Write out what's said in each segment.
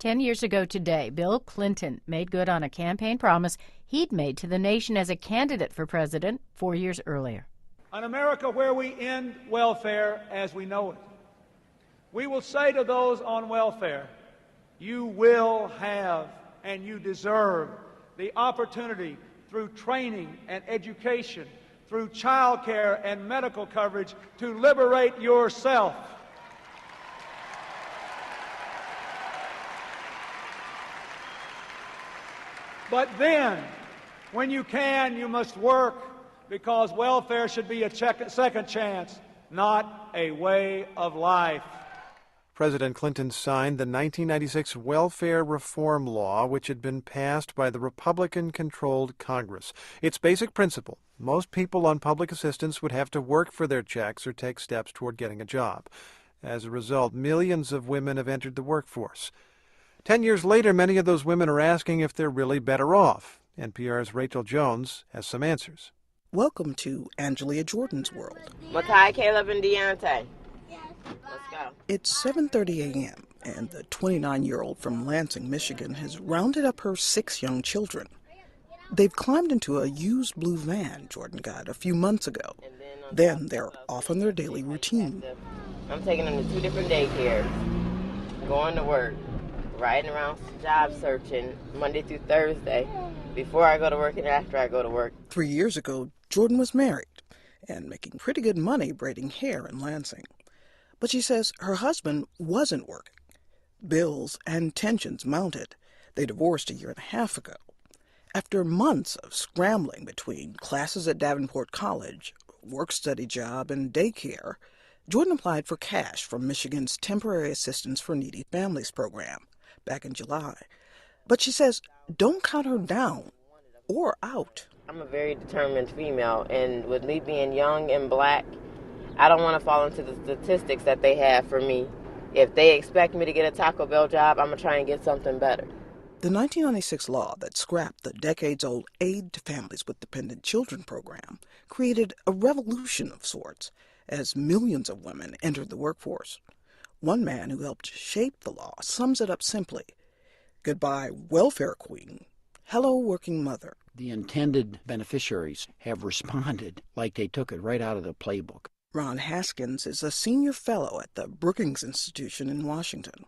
10 years ago today, Bill Clinton made good on a campaign promise he'd made to the nation as a candidate for president 4 years earlier. An America where we end welfare as we know it. We will say to those on welfare, you will have and you deserve the opportunity through training and education, through child care and medical coverage to liberate yourself. But then, when you can, you must work, because welfare should be a second chance, not a way of life. President Clinton signed the 1996 Welfare Reform Law, which had been passed by the Republican-controlled Congress. Its basic principle: most people on public assistance would have to work for their checks or take steps toward getting a job. As a result, millions of women have entered the workforce. 10 years later, many of those women are asking if they're really better off. NPR's Rachel Jones has some answers. Welcome to Angelia Jordan's world. Makai, Caleb, and Deontay. Let's go. It's 7:30 a.m., and the 29-year-old from Lansing, Michigan, has rounded up her 6 young children. They've climbed into a used blue van Jordan got a few months ago. Then they're off on their daily routine. I'm taking them to 2 different daycares, going to work, riding around job searching Monday through Thursday, before I go to work and after I go to work. 3 years ago, Jordan was married and making pretty good money braiding hair in Lansing. But she says her husband wasn't working. Bills and tensions mounted. They divorced a year and a half ago. After months of scrambling between classes at Davenport College, work-study job, and daycare, Jordan applied for cash from Michigan's Temporary Assistance for Needy Families program back in July. But she says, don't count her down or out. I'm a very determined female, and with me being young and black, I don't want to fall into the statistics that they have for me. If they expect me to get a Taco Bell job, I'm going to try and get something better. The 1996 law that scrapped the decades-old Aid to Families with Dependent Children program created a revolution of sorts as millions of women entered the workforce. One man who helped shape the law sums it up simply: goodbye, welfare queen. Hello, working mother. The intended beneficiaries have responded like they took it right out of the playbook. Ron Haskins is a senior fellow at the Brookings Institution in Washington.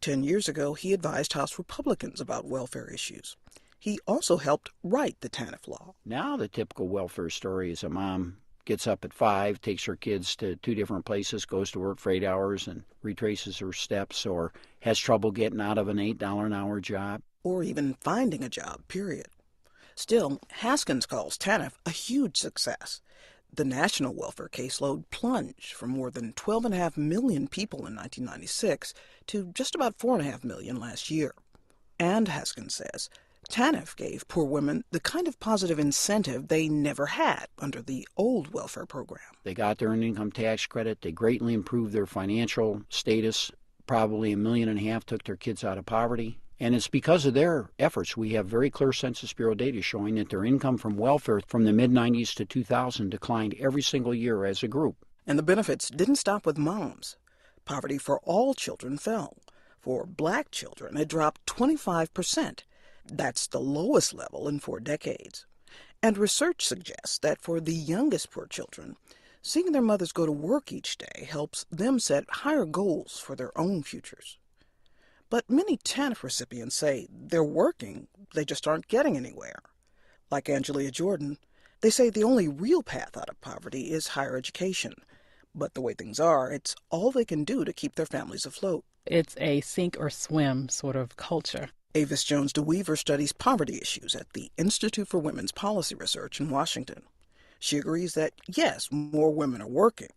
10 years ago, he advised House Republicans about welfare issues. He also helped write the TANF law. Now the typical welfare story is a mom gets up at 5, takes her kids to 2 different places, goes to work for 8 hours and retraces her steps, or has trouble getting out of an $8 an hour job. Or even finding a job, period. Still, Haskins calls TANF a huge success. The national welfare caseload plunged from more than 12.5 million people in 1996 to just about 4.5 million last year. And, Haskins says, TANF gave poor women the kind of positive incentive they never had under the old welfare program. They got their earned income tax credit. They greatly improved their financial status. Probably 1.5 million took their kids out of poverty. And it's because of their efforts. We have very clear Census Bureau data showing that their income from welfare from the mid-90s to 2000 declined every single year as a group. And the benefits didn't stop with moms. Poverty for all children fell. For black children, it dropped 25%. That's the lowest level in 4 decades. And research suggests that for the youngest poor children, seeing their mothers go to work each day helps them set higher goals for their own futures. But many TANF recipients say they're working, they just aren't getting anywhere. Like Angelia Jordan, they say the only real path out of poverty is higher education. But the way things are, it's all they can do to keep their families afloat. It's a sink or swim sort of culture. Avis Jones DeWeaver studies poverty issues at the Institute for Women's Policy Research in Washington. She agrees that, yes, more women are working,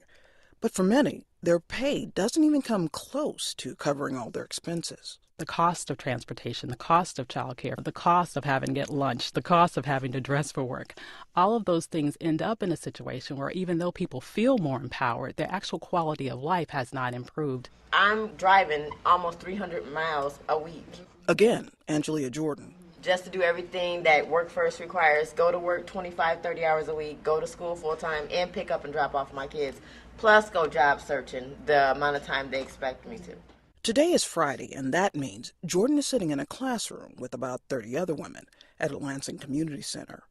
but for many, their pay doesn't even come close to covering all their expenses. The cost of transportation, the cost of childcare, the cost of having to get lunch, the cost of having to dress for work, all of those things end up in a situation where even though people feel more empowered, their actual quality of life has not improved. I'm driving almost 300 miles a week. Again, Angelia Jordan. Just to do everything that Work First requires: go to work 25, 30 hours a week, go to school full-time, and pick up and drop off my kids, plus go job searching the amount of time they expect me to. Today is Friday, and that means Jordan is sitting in a classroom with about 30 other women at a Lansing Community Center.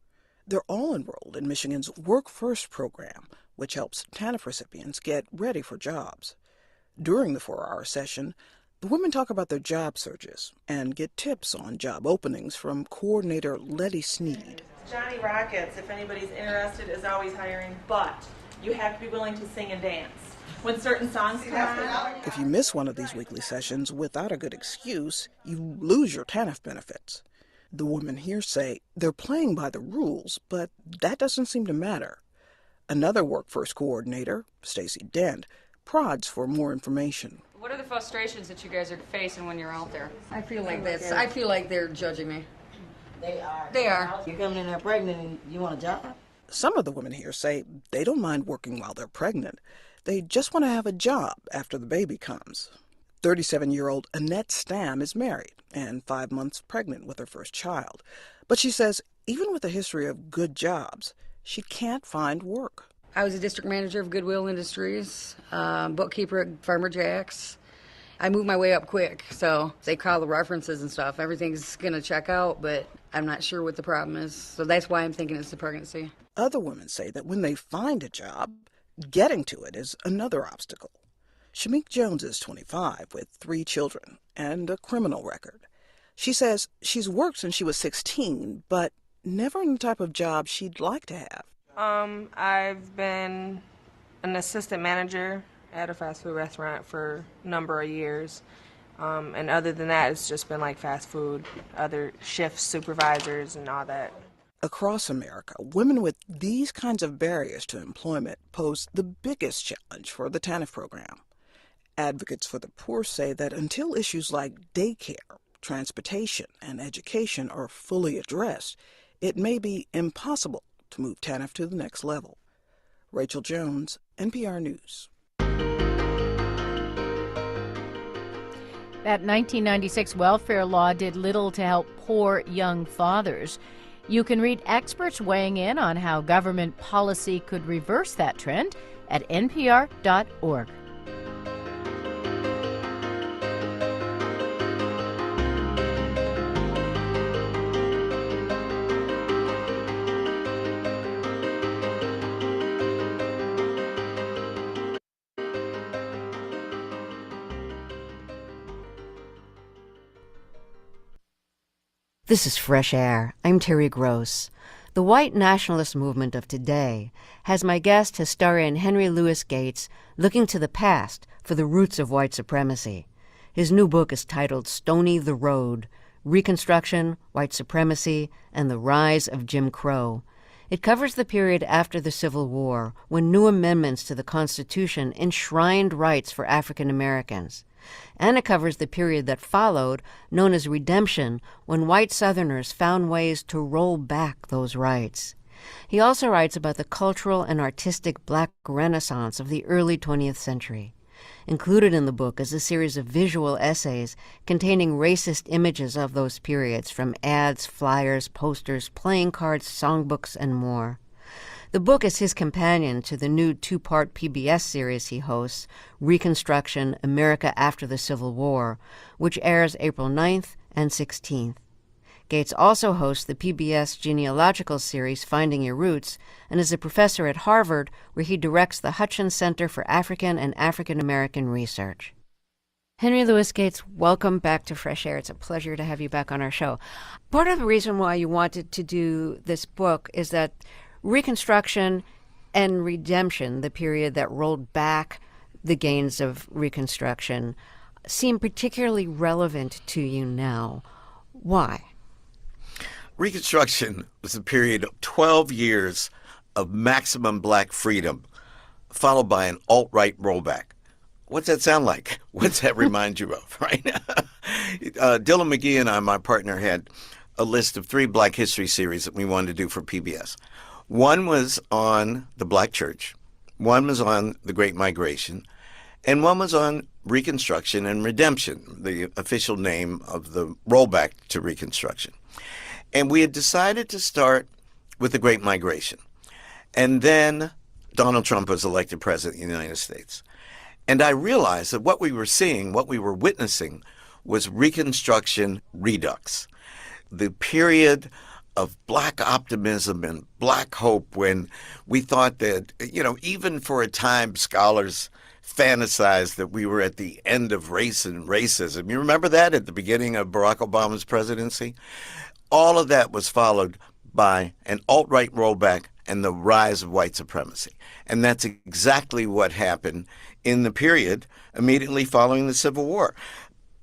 They're all enrolled in Michigan's Work First program, which helps TANF recipients get ready for jobs. During the 4-hour session, the women talk about their job searches and get tips on job openings from coordinator Letty Sneed. Johnny Rockets, if anybody's interested, is always hiring, but you have to be willing to sing and dance. When certain songs come on. If you miss one of these weekly sessions without a good excuse, you lose your TANF benefits. The women here say they're playing by the rules, but that doesn't seem to matter. Another Work First coordinator, Stacy Dent, prods for more information. What are the frustrations that you guys are facing when you're out there? I feel like they're judging me. They are. You're coming in there pregnant and you want a job? Some of the women here say they don't mind working while they're pregnant. They just want to have a job after the baby comes. 37-year-old Annette Stam is married and 5 months pregnant with her first child. But she says even with a history of good jobs, she can't find work. I was a district manager of Goodwill Industries, bookkeeper at Farmer Jack's. I moved my way up quick, so they call the references and stuff. Everything's going to check out, but I'm not sure what the problem is. So that's why I'm thinking it's the pregnancy. Other women say that when they find a job, getting to it is another obstacle. Shamik Jones is 25 with 3 children and a criminal record. She says she's worked since she was 16, but never in the type of job she'd like to have. I've been an assistant manager at a fast food restaurant for a number of years. And other than that, it's just been like fast food, other shift supervisors and all that. Across America, women with these kinds of barriers to employment pose the biggest challenge for the TANF program. Advocates for the poor say that until issues like daycare, transportation, and education are fully addressed, it may be impossible to move TANF to the next level. Rachel Jones, NPR News. That 1996 welfare law did little to help poor young fathers. You can read experts weighing in on how government policy could reverse that trend at npr.org. This is Fresh Air. I'm Terry Gross. The white nationalist movement of today has my guest, historian Henry Louis Gates, looking to the past for the roots of white supremacy. His new book is titled Stony the Road: Reconstruction, White Supremacy, and the Rise of Jim Crow. It covers the period after the Civil War, when new amendments to the Constitution enshrined rights for African Americans. And it covers the period that followed, known as Redemption, when white Southerners found ways to roll back those rights. He also writes about the cultural and artistic Black Renaissance of the early 20th century. Included in the book is a series of visual essays containing racist images of those periods, from ads, flyers, posters, playing cards, songbooks, and more. The book is his companion to the new 2-part PBS series he hosts, Reconstruction, America After the Civil War, which airs April 9th and 16th. Gates also hosts the PBS genealogical series Finding Your Roots and is a professor at Harvard, where he directs the Hutchins Center for African and African American Research. Henry Louis Gates, welcome back to Fresh Air. It's a pleasure to have you back on our show. Part of the reason why you wanted to do this book is that Reconstruction and Redemption, the period that rolled back the gains of Reconstruction, seem particularly relevant to you now. Why? Reconstruction was a period of 12 years of maximum black freedom, followed by an alt-right rollback. What's that sound like? What's that remind you of, right? Dylan McGee and I, my partner, had a list of 3 Black History series that we wanted to do for PBS. One was on the Black Church, one was on the Great Migration, and one was on Reconstruction and Redemption, the official name of the rollback to Reconstruction. And we had decided to start with the Great Migration. And then Donald Trump was elected president of the United States. And I realized that what we were seeing, what we were witnessing, was Reconstruction redux. The period of black optimism and black hope when we thought that, even for a time, scholars fantasized that we were at the end of race and racism. You remember that at the beginning of Barack Obama's presidency? All of that was followed by an alt-right rollback and the rise of white supremacy. And that's exactly what happened in the period immediately following the Civil War.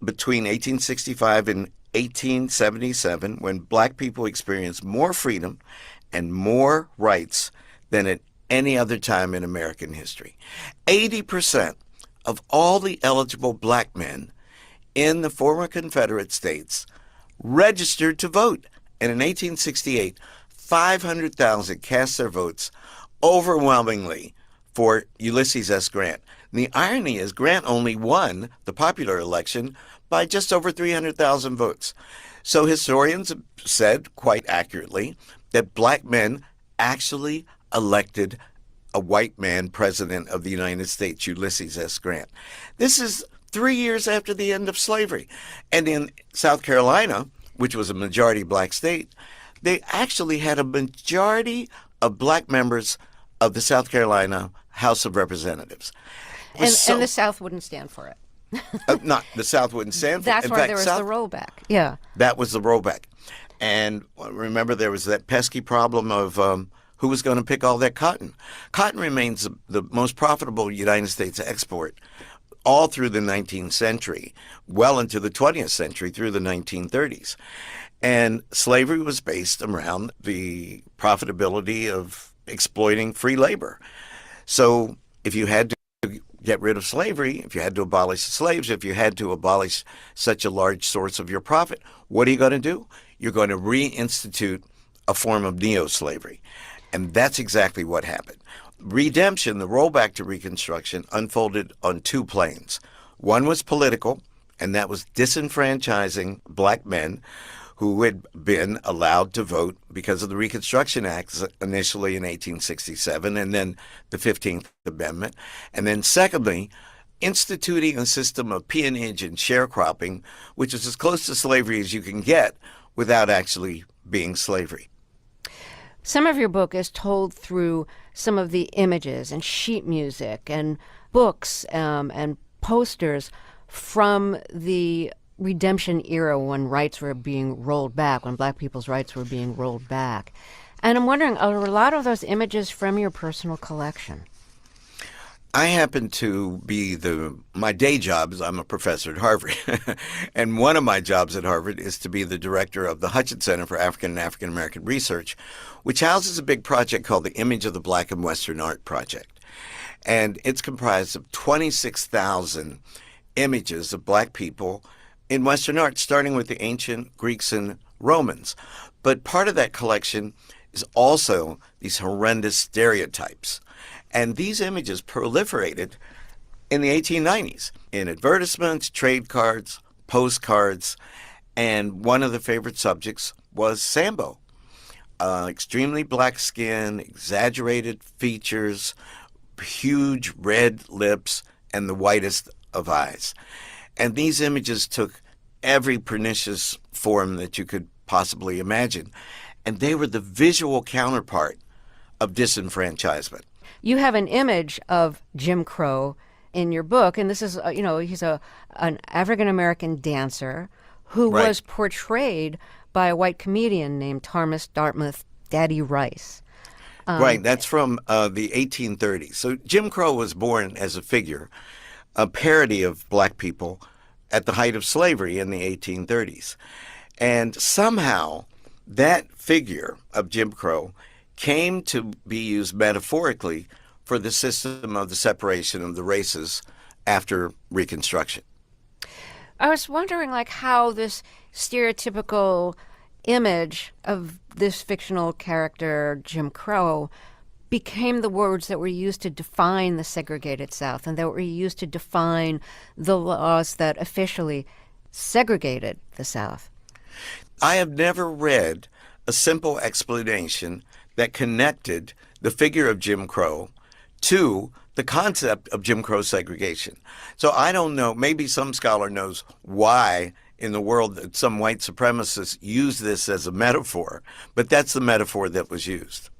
Between 1865 and 1877, when black people experienced more freedom and more rights than at any other time in American history. 80% of all the eligible black men in the former Confederate states registered to vote. And in 1868, 500,000 cast their votes overwhelmingly for Ulysses S. Grant. And the irony is Grant only won the popular election by just over 300,000 votes. So historians have said quite accurately that black men actually elected a white man president of the United States, Ulysses S. Grant. This is 3 years after the end of slavery. And in South Carolina, which was a majority black state, they actually had a majority of black members of the South Carolina House of Representatives. And the South wouldn't stand for it. Not the South wouldn't stand for it. That's why there was the rollback. Yeah. That was the rollback. And remember, there was that pesky problem of who was going to pick all that cotton. Cotton remains the most profitable United States export all through the 19th century, well into the 20th century, through the 1930s. And slavery was based around the profitability of exploiting free labor. So if you had to get rid of slavery, if you had to abolish the slaves, if you had to abolish such a large source of your profit, what are you going to do? You're going to reinstitute a form of neo-slavery. And that's exactly what happened. Redemption, the rollback to Reconstruction, unfolded on two planes. One was political, and that was disenfranchising black men who had been allowed to vote because of the Reconstruction Act initially in 1867 and then the 15th Amendment. And then secondly, instituting a system of peonage and sharecropping, which is as close to slavery as you can get without actually being slavery. Some of your book is told through some of the images and sheet music and books and posters from the redemption era when rights were being rolled back, when black people's rights were being rolled back. And I'm wondering, are a lot of those images from your personal collection? I happen to be my day job is I'm a professor at Harvard. And one of my jobs at Harvard is to be the director of the Hutchins Center for African and African American Research, which houses a big project called the Image of the Black in Western Art Project. And it's comprised of 26,000 images of black people in Western art, starting with the ancient Greeks and Romans. But part of that collection is also these horrendous stereotypes. And these images proliferated in the 1890s in advertisements, trade cards, postcards, and one of the favorite subjects was Sambo. Extremely black skin, exaggerated features, huge red lips, and the whitest of eyes. And these images took every pernicious form that you could possibly imagine. And they were the visual counterpart of disenfranchisement. You have an image of Jim Crow in your book, and this is, he's an African-American dancer who Right. was portrayed by a white comedian named Thomas Dartmouth Daddy Rice. Right, that's from the 1830s. So Jim Crow was born as a figure, a parody of black people at the height of slavery in the 1830s. And somehow that figure of Jim Crow came to be used metaphorically for the system of the separation of the races after Reconstruction. I was wondering, how this stereotypical image of this fictional character, Jim Crow, became the words that were used to define the segregated South and that were used to define the laws that officially segregated the South. I have never read a simple explanation that connected the figure of Jim Crow to the concept of Jim Crow segregation. So I don't know, maybe some scholar knows why in the world that some white supremacists use this as a metaphor, but that's the metaphor that was used.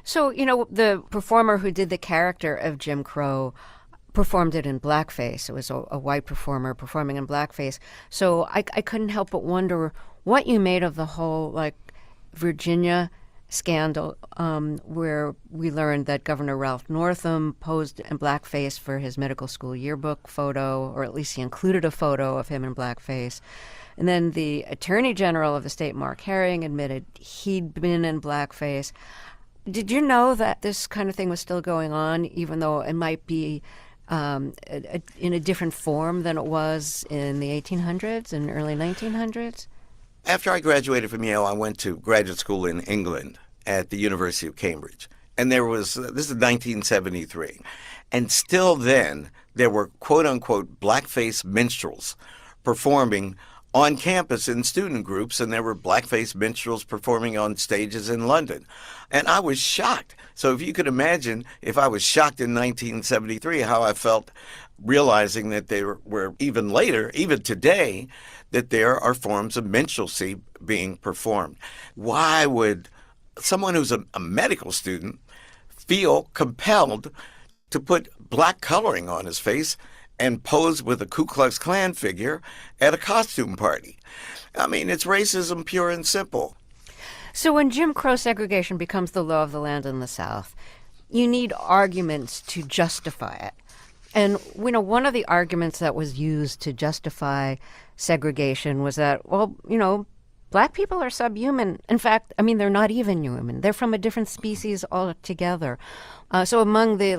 So, the performer who did the character of Jim Crow performed it in blackface. It was a white performer performing in blackface. So I couldn't help but wonder what you made of the whole, Virginia scandal, where we learned that Governor Ralph Northam posed in blackface for his medical school yearbook photo, or at least he included a photo of him in blackface. And then the Attorney General of the state, Mark Herring, admitted he'd been in blackface. Did you know that this kind of thing was still going on, even though it might be in a different form than it was in the 1800s and early 1900s? After I graduated from Yale, I went to graduate school in England at the University of Cambridge. And this is 1973. And still then, there were quote-unquote blackface minstrels performing on campus in student groups, and there were blackface minstrels performing on stages in London. And I was shocked. So if you could imagine, if I was shocked in 1973, how I felt realizing that they were even later, even today, that there are forms of minstrelsy being performed. Why would someone who's a medical student feel compelled to put black coloring on his face and pose with a Ku Klux Klan figure at a costume party? I mean, it's racism pure and simple. So when Jim Crow segregation becomes the law of the land in the South, you need arguments to justify it. And, one of the arguments that was used to justify segregation was that, black people are subhuman. In fact, they're not even human. They're from a different species altogether. So among the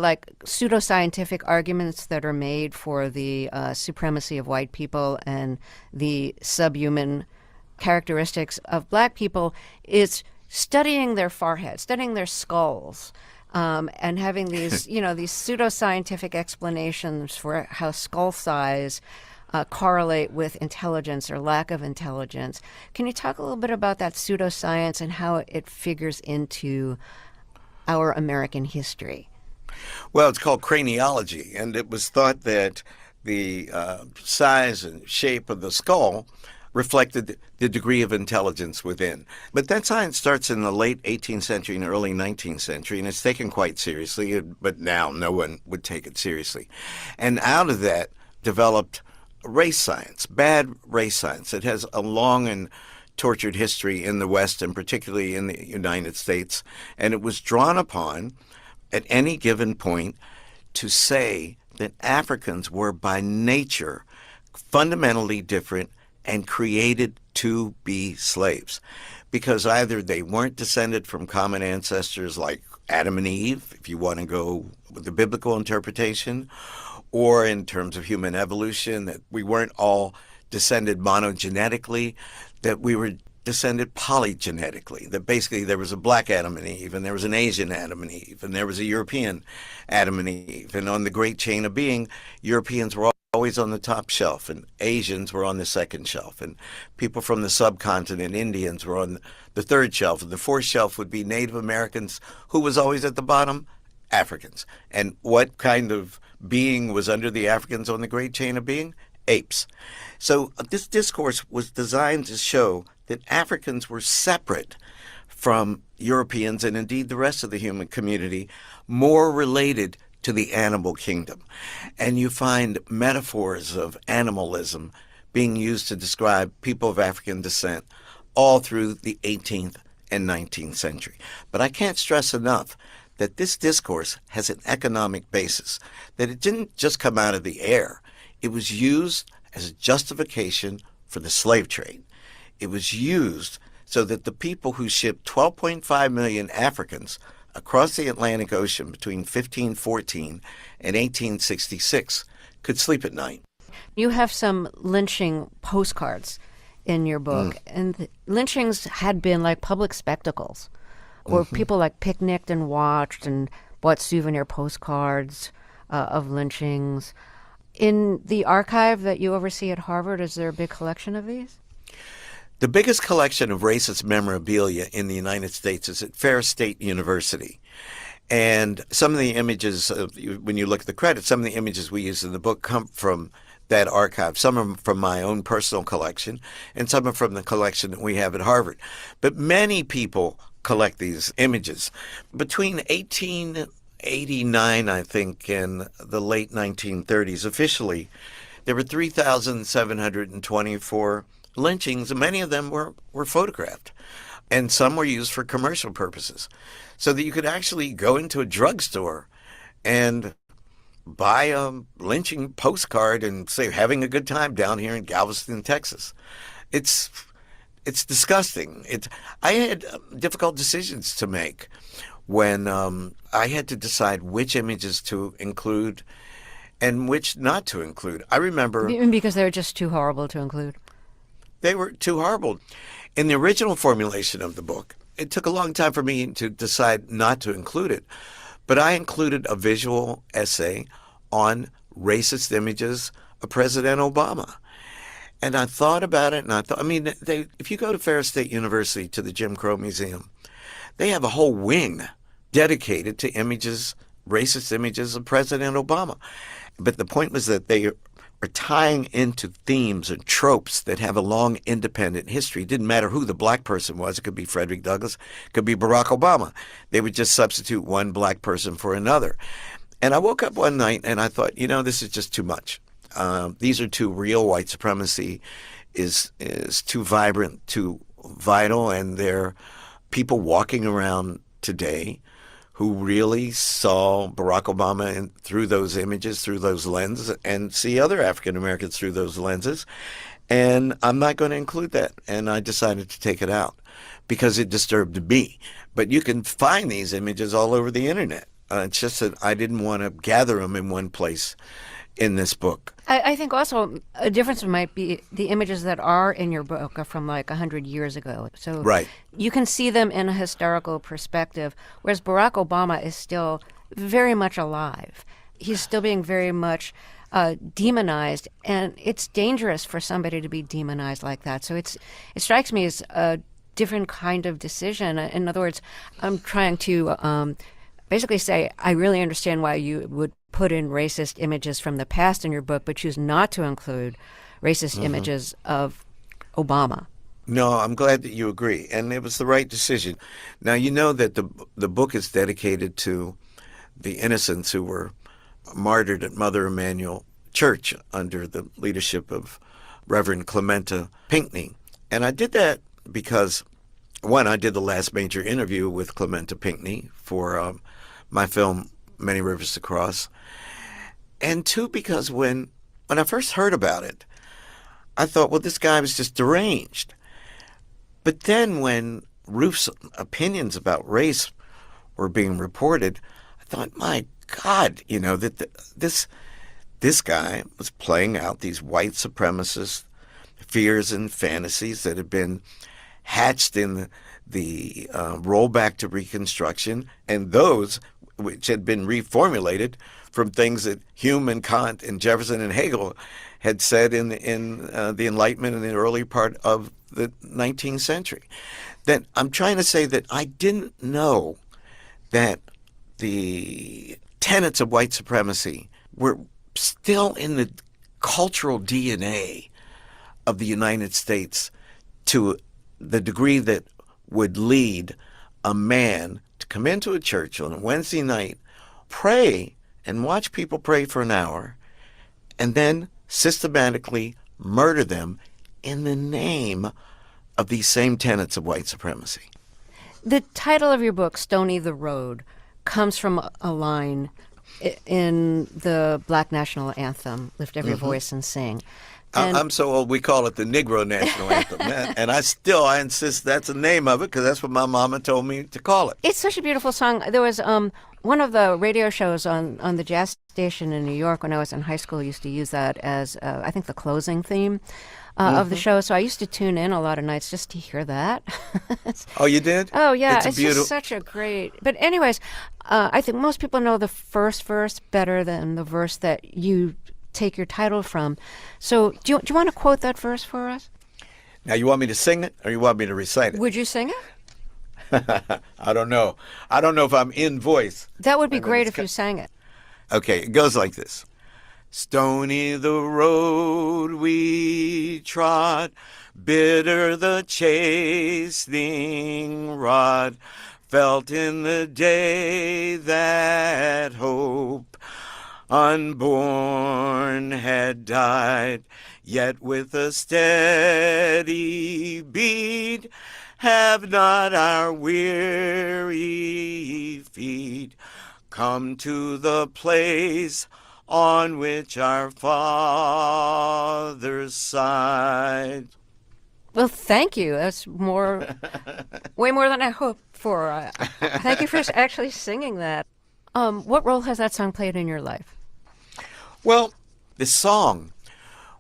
pseudoscientific arguments that are made for the supremacy of white people and the subhuman characteristics of black people is studying their foreheads, studying their skulls, and having these, these pseudoscientific explanations for how skull size correlate with intelligence or lack of intelligence. Can you talk a little bit about that pseudoscience and how it figures into our American history? Well, it's called craniology, and it was thought that the size and shape of the skull reflected the degree of intelligence within. But that science starts in the late 18th century and early 19th century, and it's taken quite seriously, but now no one would take it seriously. And out of that developed race science, bad race science. It has a long and tortured history in the West, and particularly in the United States, and it was drawn upon at any given point to say that Africans were by nature fundamentally different and created to be slaves, because either they weren't descended from common ancestors like Adam and Eve, if you want to go with the biblical interpretation, or in terms of human evolution, that we weren't all descended monogenetically, that we were descended polygenetically, that basically there was a black Adam and Eve, and there was an Asian Adam and Eve, and there was a European Adam and Eve. And on the great chain of being, Europeans were always on the top shelf, and Asians were on the second shelf, and people from the subcontinent, Indians, were on the third shelf, and the fourth shelf would be Native Americans. Who was always at the bottom? Africans. And what kind of being was under the Africans on the great chain of being? Apes. So this discourse was designed to show that Africans were separate from Europeans, and indeed the rest of the human community, more related to the animal kingdom. And you find metaphors of animalism being used to describe people of African descent all through the 18th and 19th century. But I can't stress enough that this discourse has an economic basis, that it didn't just come out of the air. It was used as a justification for the slave trade. It was used so that the people who shipped 12.5 million Africans across the Atlantic Ocean between 1514 and 1866 could sleep at night. You have some lynching postcards in your book, and the lynchings had been like public spectacles, where people picnicked and watched and bought souvenir postcards of lynchings. In the archive that you oversee at Harvard, is there a big collection of these? The biggest collection of racist memorabilia in the United States is at Ferris State University. And some of the images, when you look at the credits, some of the images we use in the book come from that archive. Some are from my own personal collection, and some are from the collection that we have at Harvard. But many people collect these images. Between 1889, I think, and the late 1930s, officially, there were 3,724 lynchings, and many of them were photographed. And some were used for commercial purposes. So that you could actually go into a drugstore and buy a lynching postcard and say, having a good time down here in Galveston, Texas. It's disgusting. I had difficult decisions to make when I had to decide which images to include and which not to include. I remember... Because they were just too horrible to include. They were too horrible. In the original formulation of the book, it took a long time for me to decide not to include it, but I included a visual essay on racist images of President Obama. And I thought about it, and if you go to Ferris State University to the Jim Crow Museum, they have a whole wing dedicated to racist images of President Obama. But the point was that they are tying into themes and tropes that have a long independent history. It didn't matter who the black person was. It could be Frederick Douglass. It could be Barack Obama. They would just substitute one black person for another. And I woke up one night and I thought, this is just too much. These are too real. White supremacy is too vibrant, too vital, and there are people walking around today who really saw Barack Obama through those images, through those lenses, and see other African Americans through those lenses. And I'm not going to include that. And I decided to take it out because it disturbed me. But you can find these images all over the internet. It's just that I didn't want to gather them in one place in this book. I think also a difference might be the images that are in your book are from like 100 years ago. So right. You can see them in a historical perspective, whereas Barack Obama is still very much alive. He's still being very much demonized, and it's dangerous for somebody to be demonized like that. So it strikes me as a different kind of decision. In other words, I'm trying to basically say I really understand why you would put in racist images from the past in your book, but choose not to include racist images of Obama. No, I'm glad that you agree, and it was the right decision. Now, you know that the book is dedicated to the innocents who were martyred at Mother Emanuel Church under the leadership of Reverend Clementa Pinckney. And I did that because, one, I did the last major interview with Clementa Pinckney for my film Many Rivers to Cross. And two, because when I first heard about it, I thought, well, this guy was just deranged. But then when Rufe's opinions about race were being reported, I thought, my God, that this guy was playing out these white supremacist fears and fantasies that had been hatched in the rollback to Reconstruction, and those which had been reformulated from things that Hume and Kant and Jefferson and Hegel had said in the Enlightenment in the early part of the 19th century. That I'm trying to say that I didn't know that the tenets of white supremacy were still in the cultural DNA of the United States to the degree that would lead a man to come into a church on a Wednesday night, pray, and watch people pray for an hour, and then systematically murder them in the name of these same tenets of white supremacy. The title of your book, Stony the Road, comes from a line in the Black National Anthem, Lift Every Voice and Sing. And I'm so old, we call it the Negro National Anthem. And I insist that's the name of it because that's what my mama told me to call it. It's such a beautiful song. There was one of the radio shows on the jazz station in New York when I was in high school used to use that as, I think, the closing theme of the show. So I used to tune in a lot of nights just to hear that. Oh, you did? Oh, yeah. It's just such a great... But anyways, I think most people know the first verse better than the verse that you take your title from. So do you want to quote that verse for us? Now, you want me to sing it or you want me to recite it? Would you sing I don't know. I don't know if I'm in voice. That would be great if you sang it. Okay, it goes like this. Stony the road we trod, bitter the chastening rod, felt in the day that hope unborn had died, yet with a steady beat have not our weary feet come to the place on which our fathers sighed. Well, thank you. That's way more than I hoped for. Thank you for actually singing that. What role has that song played in your life? Well, this song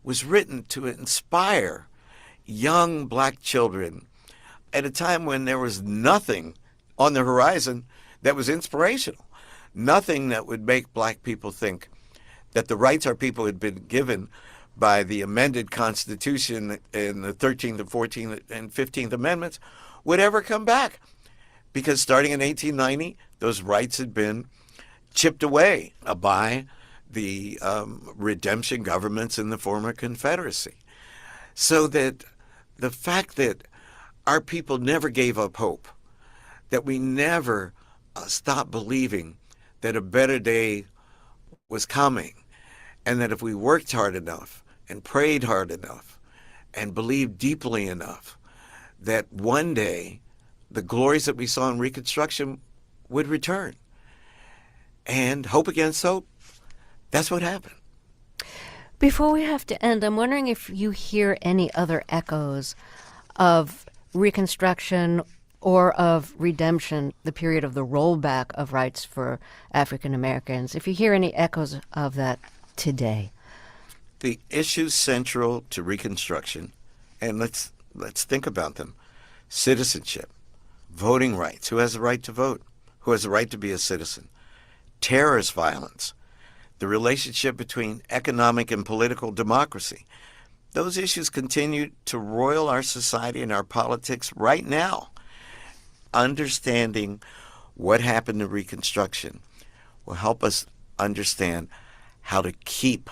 was written to inspire young black children at a time when there was nothing on the horizon that was inspirational, nothing that would make black people think that the rights our people had been given by the amended Constitution in the 13th, and 14th, and 15th Amendments would ever come back. Because starting in 1890, those rights had been chipped away by the redemption governments in the former Confederacy. So that the fact that our people never gave up hope, that we never stopped believing that a better day was coming, and that if we worked hard enough and prayed hard enough and believed deeply enough, that one day the glories that we saw in Reconstruction would return. And hope against hope, that's what happened. Before we have to end, I'm wondering if you hear any other echoes of Reconstruction or of redemption, the period of the rollback of rights for African Americans, if you hear any echoes of that today. The issues central to Reconstruction, and let's think about them: citizenship, voting rights, who has the right to vote, who has the right to be a citizen, terrorist violence, the relationship between economic and political democracy. Those issues continue to roil our society and our politics right now. Understanding what happened to Reconstruction will help us understand how to keep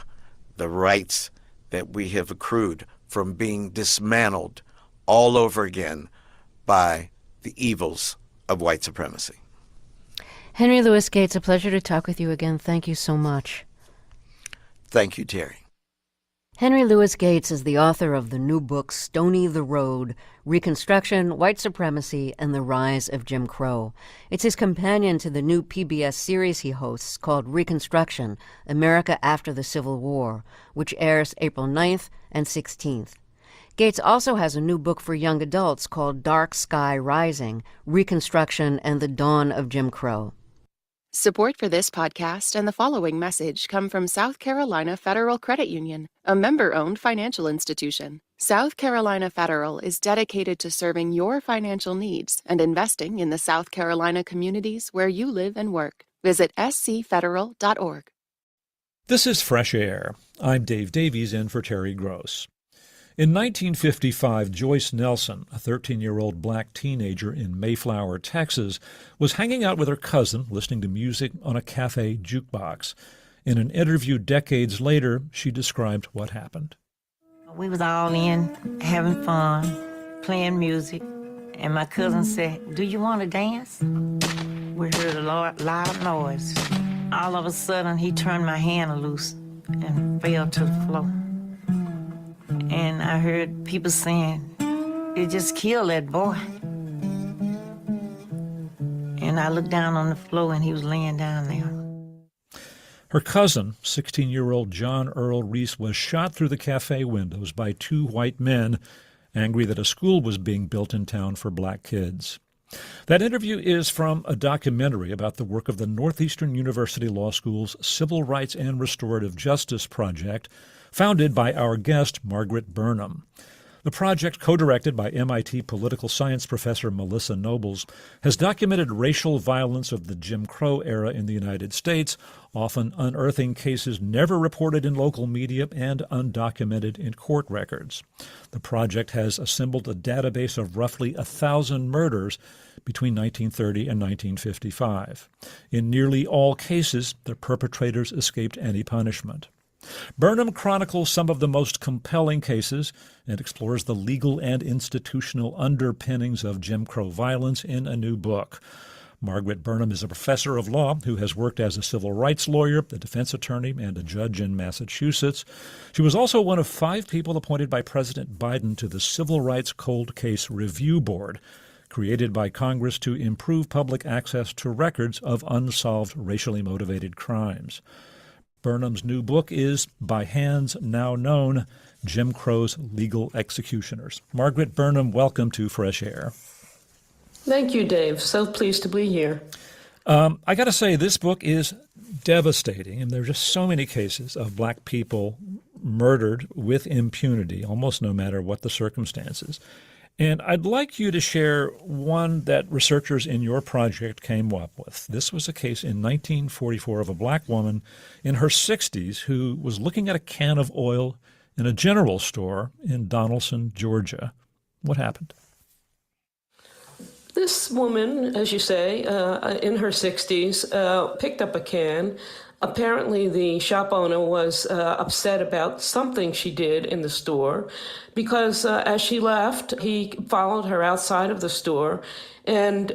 the rights that we have accrued from being dismantled all over again by the evils of white supremacy. Henry Louis Gates, a pleasure to talk with you again. Thank you so much. Thank you, Terry. Henry Louis Gates is the author of the new book, Stony the Road, Reconstruction, White Supremacy, and the Rise of Jim Crow. It's his companion to the new PBS series he hosts called Reconstruction, America After the Civil War, which airs April 9th and 16th. Gates also has a new book for young adults called Dark Sky Rising, Reconstruction and the Dawn of Jim Crow. Support for this podcast and the following message come from South Carolina Federal Credit Union, a member-owned financial institution. South Carolina Federal is dedicated to serving your financial needs and investing in the South Carolina communities where you live and work. Visit scfederal.org. This is Fresh Air. I'm Dave Davies in for Terry Gross. In 1955, Joyce Nelson, a 13-year-old black teenager in Mayflower, Texas, was hanging out with her cousin, listening to music on a cafe jukebox. In an interview decades later, she described what happened. We was all in, having fun, playing music, and my cousin said, "Do you want to dance?" We heard a loud noise. All of a sudden, he turned my hand loose and fell to the floor. And I heard people saying, "They just killed that boy." And I looked down on the floor and he was laying down there. Her cousin, 16-year-old John Earl Reese, was shot through the cafe windows by two white men, angry that a school was being built in town for black kids. That interview is from a documentary about the work of the Northeastern University Law School's Civil Rights and Restorative Justice Project, founded by our guest, Margaret Burnham. The project, co-directed by MIT political science professor Melissa Nobles, has documented racial violence of the Jim Crow era in the United States, often unearthing cases never reported in local media and undocumented in court records. The project has assembled a database of roughly 1,000 murders between 1930 and 1955. In nearly all cases, the perpetrators escaped any punishment. Burnham chronicles some of the most compelling cases and explores the legal and institutional underpinnings of Jim Crow violence in a new book. Margaret Burnham is a professor of law who has worked as a civil rights lawyer, a defense attorney, and a judge in Massachusetts. She was also one of 5 people appointed by President Biden to the Civil Rights Cold Case Review Board, created by Congress to improve public access to records of unsolved racially motivated crimes. Burnham's new book is By Hands Now Known, Jim Crow's Legal Executioners. Margaret Burnham, welcome to Fresh Air. Thank you, Dave. So pleased to be here. I got to say, this book is devastating, and there are just so many cases of black people murdered with impunity, almost no matter what the circumstances. And I'd like you to share one that researchers in your project came up with. This was a case in 1944 of a black woman in her 60s who was looking at a can of oil in a general store in Donaldson, Georgia. What happened? This woman, as you say, in her 60s, picked up a can. Apparently, the shop owner was upset about something she did in the store because as she left, he followed her outside of the store and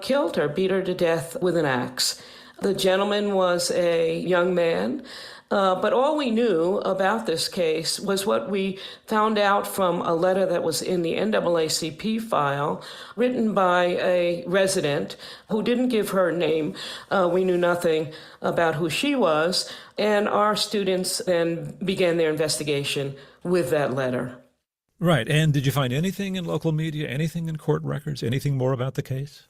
killed her, beat her to death with an axe. The gentleman was a young man. But all we knew about this case was what we found out from a letter that was in the NAACP file written by a resident who didn't give her name. We knew nothing about who she was, and our students then began their investigation with that letter. Right. And did you find anything in local media, anything in court records, anything more about the case?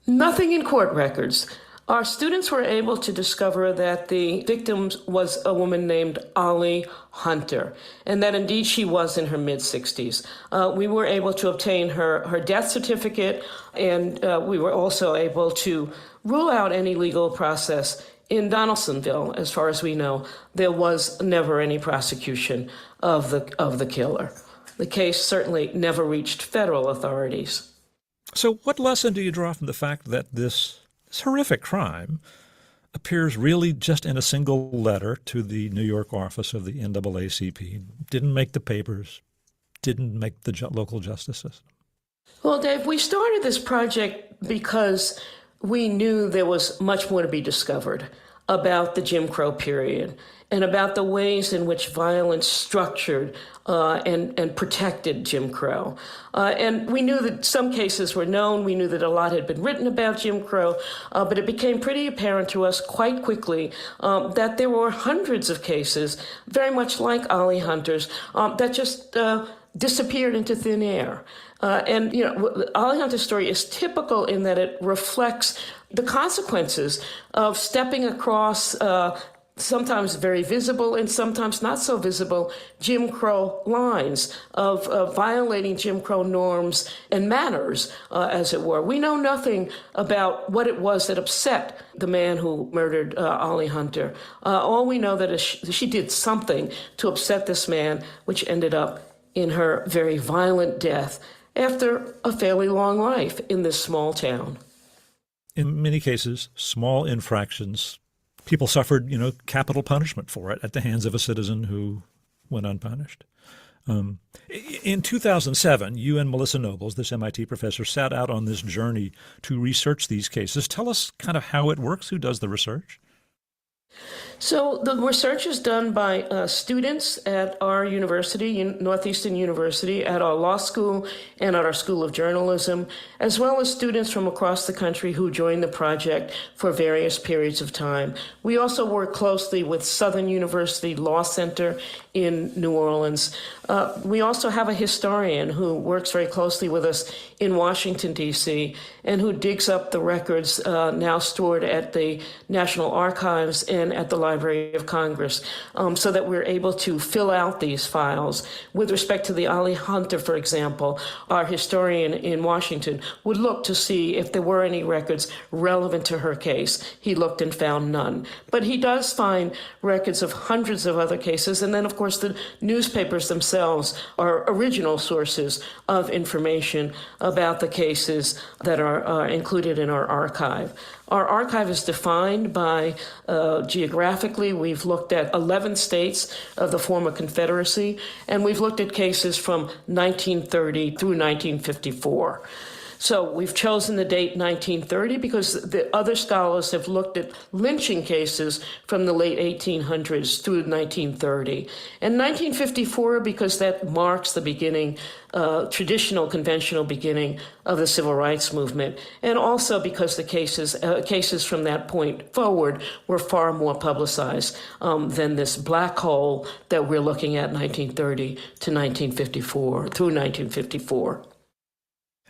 Nothing in court records. Our students were able to discover that the victim was a woman named Ollie Hunter, and that indeed she was in her mid-60s. We were able to obtain her death certificate, and we were also able to rule out any legal process in Donaldsonville. As far as we know, there was never any prosecution of the killer. The case certainly never reached federal authorities. So what lesson do you draw from the fact that this horrific crime appears really just in a single letter to the New York office of the NAACP, didn't make the papers, didn't make the local justice system? Well, Dave, we started this project because we knew there was much more to be discovered about the Jim Crow period and about the ways in which violence structured and protected Jim Crow. And we knew that some cases were known. We knew that a lot had been written about Jim Crow, but it became pretty apparent to us quite quickly that there were hundreds of cases, very much like Ollie Hunter's, that just disappeared into thin air. And, you know, Ollie Hunter's story is typical in that it reflects the consequences of stepping across sometimes very visible and sometimes not so visible Jim Crow lines of violating Jim Crow norms and manners, as it were. We know nothing about what it was that upset the man who murdered Ollie Hunter. All we know that is she did something to upset this man, which ended up in her very violent death after a fairly long life in this small town. In many cases, small infractions, people suffered, capital punishment for it at the hands of a citizen who went unpunished. In 2007, you and Melissa Nobles, this MIT professor, set out on this journey to research these cases. Tell us kind of how it works. Who does the research? So the research is done by students at our university, Northeastern University, at our law school and at our School of Journalism, as well as students from across the country who join the project for various periods of time. We also work closely with Southern University Law Center in New Orleans. We also have a historian who works very closely with us in Washington, D.C., and who digs up the records now stored at the National Archives and at the Library of Congress, so that we're able to fill out these files. With respect to the Ali Hunter, for example, our historian in Washington would look to see if there were any records relevant to her case. He looked and found none. But he does find records of hundreds of other cases, and then, of course, the newspapers themselves are original sources of information about the cases that are included in our archive. Our archive is defined by geographically. We've looked at 11 states of the former Confederacy, and we've looked at cases from 1930 through 1954. So we've chosen the date 1930 because the other scholars have looked at lynching cases from the late 1800s through 1930. And 1954 because that marks the beginning, traditional, conventional beginning of the civil rights movement. And also because the cases from that point forward were far more publicized than this black hole that we're looking at 1930 to 1954, through 1954.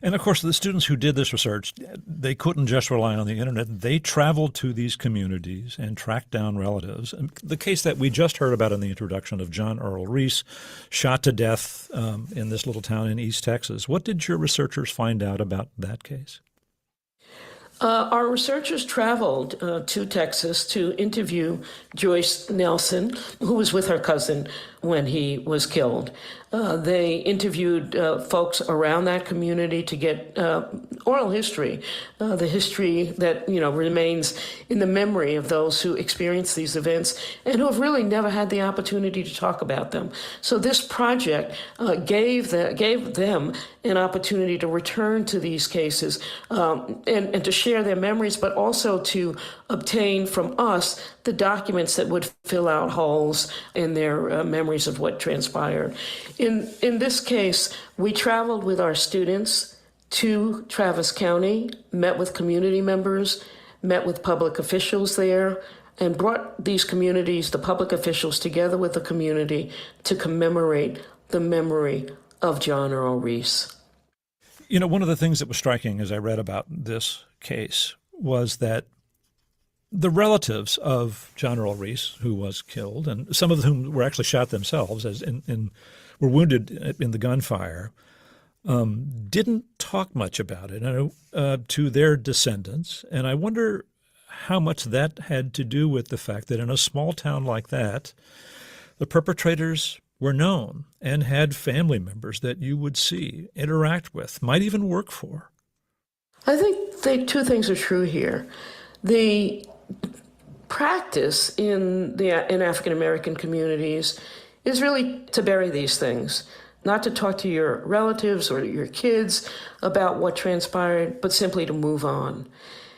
And of course, the students who did this research, they couldn't just rely on the internet. They traveled to these communities and tracked down relatives. And the case that we just heard about in the introduction of John Earl Reese, shot to death in this little town in East Texas. What did your researchers find out about that case? Our researchers traveled to Texas to interview Joyce Nelson, who was with her cousin when he was killed. They interviewed folks around that community to get oral history, the history that remains in the memory of those who experienced these events and who have really never had the opportunity to talk about them. So this project gave them an opportunity to return to these cases and to share their memories, but also to obtain from us the documents that would fill out holes in their memories of what transpired. In this case, we traveled with our students to Travis County, met with community members, met with public officials there, and brought these communities, the public officials, together with the community to commemorate the memory of John Earl Reese. One of the things that was striking as I read about this case was that the relatives of John Earl Reese, who was killed, and some of whom were actually shot themselves and were wounded in the gunfire, didn't talk much about it to their descendants. And I wonder how much that had to do with the fact that in a small town like that, the perpetrators were known and had family members that you would see, interact with, might even work for. I think two things are true here. The practice in African American communities is really to bury these things, not to talk to your relatives or your kids about what transpired, but simply to move on.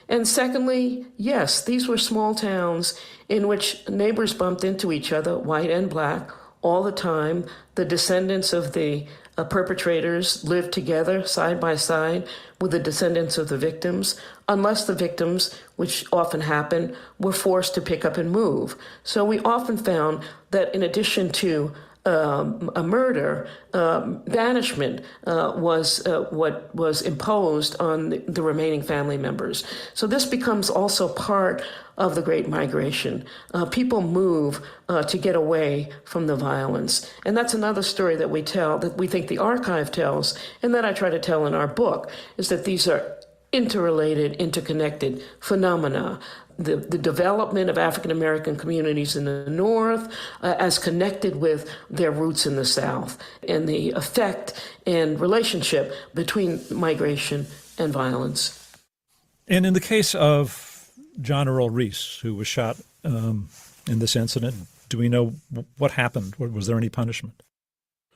And secondly, yes, these were small towns in which neighbors bumped into each other, white and black, all the time. The descendants of the perpetrators lived together side by side with the descendants of the victims, unless the victims, which often happen, were forced to pick up and move. So we often found that in addition to a murder, banishment was what was imposed on the remaining family members. So this becomes also part of the Great Migration. People move to get away from the violence. And that's another story that we tell, that we think the archive tells, and that I try to tell in our book, is that these are interrelated, interconnected phenomena. The development of African American communities in the North as connected with their roots in the South, and the effect and relationship between migration and violence. And in the case of John Earl Reese, who was shot in this incident, do we know what happened? Was there any punishment?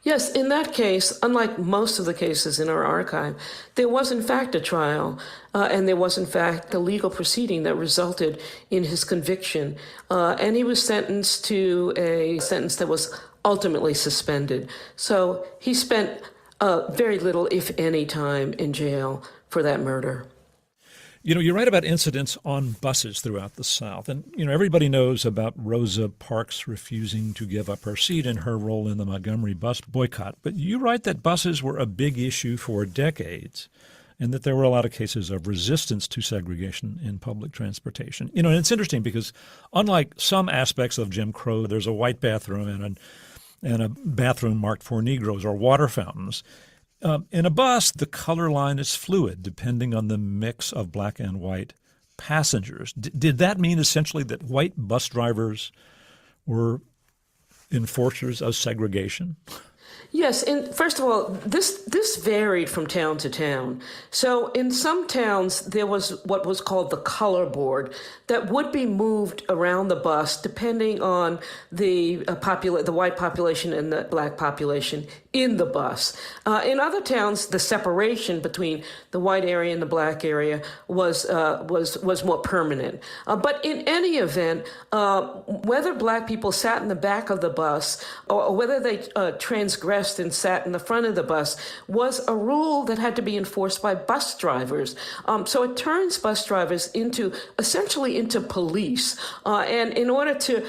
Yes, in that case, unlike most of the cases in our archive, there was in fact a trial, and there was in fact a legal proceeding that resulted in his conviction, and he was sentenced to a sentence that was ultimately suspended. So he spent very little, if any, time in jail for that murder. You write about incidents on buses throughout the South, and everybody knows about Rosa Parks refusing to give up her seat and her role in the Montgomery bus boycott. But you write that buses were a big issue for decades, and that there were a lot of cases of resistance to segregation in public transportation. And it's interesting because unlike some aspects of Jim Crow, there's a white bathroom and a bathroom marked for Negroes or water fountains. In a bus, the color line is fluid depending on the mix of black and white passengers. Did that mean essentially that white bus drivers were enforcers of segregation? Yes, and first of all, this varied from town to town. So in some towns, there was what was called the color board that would be moved around the bus depending on the white population and the black population in the bus. In other towns, the separation between the white area and the black area was more permanent. But in any event, whether black people sat in the back of the bus or whether they transgressed and sat in the front of the bus was a rule that had to be enforced by bus drivers. So it turns bus drivers essentially into police. And in order to,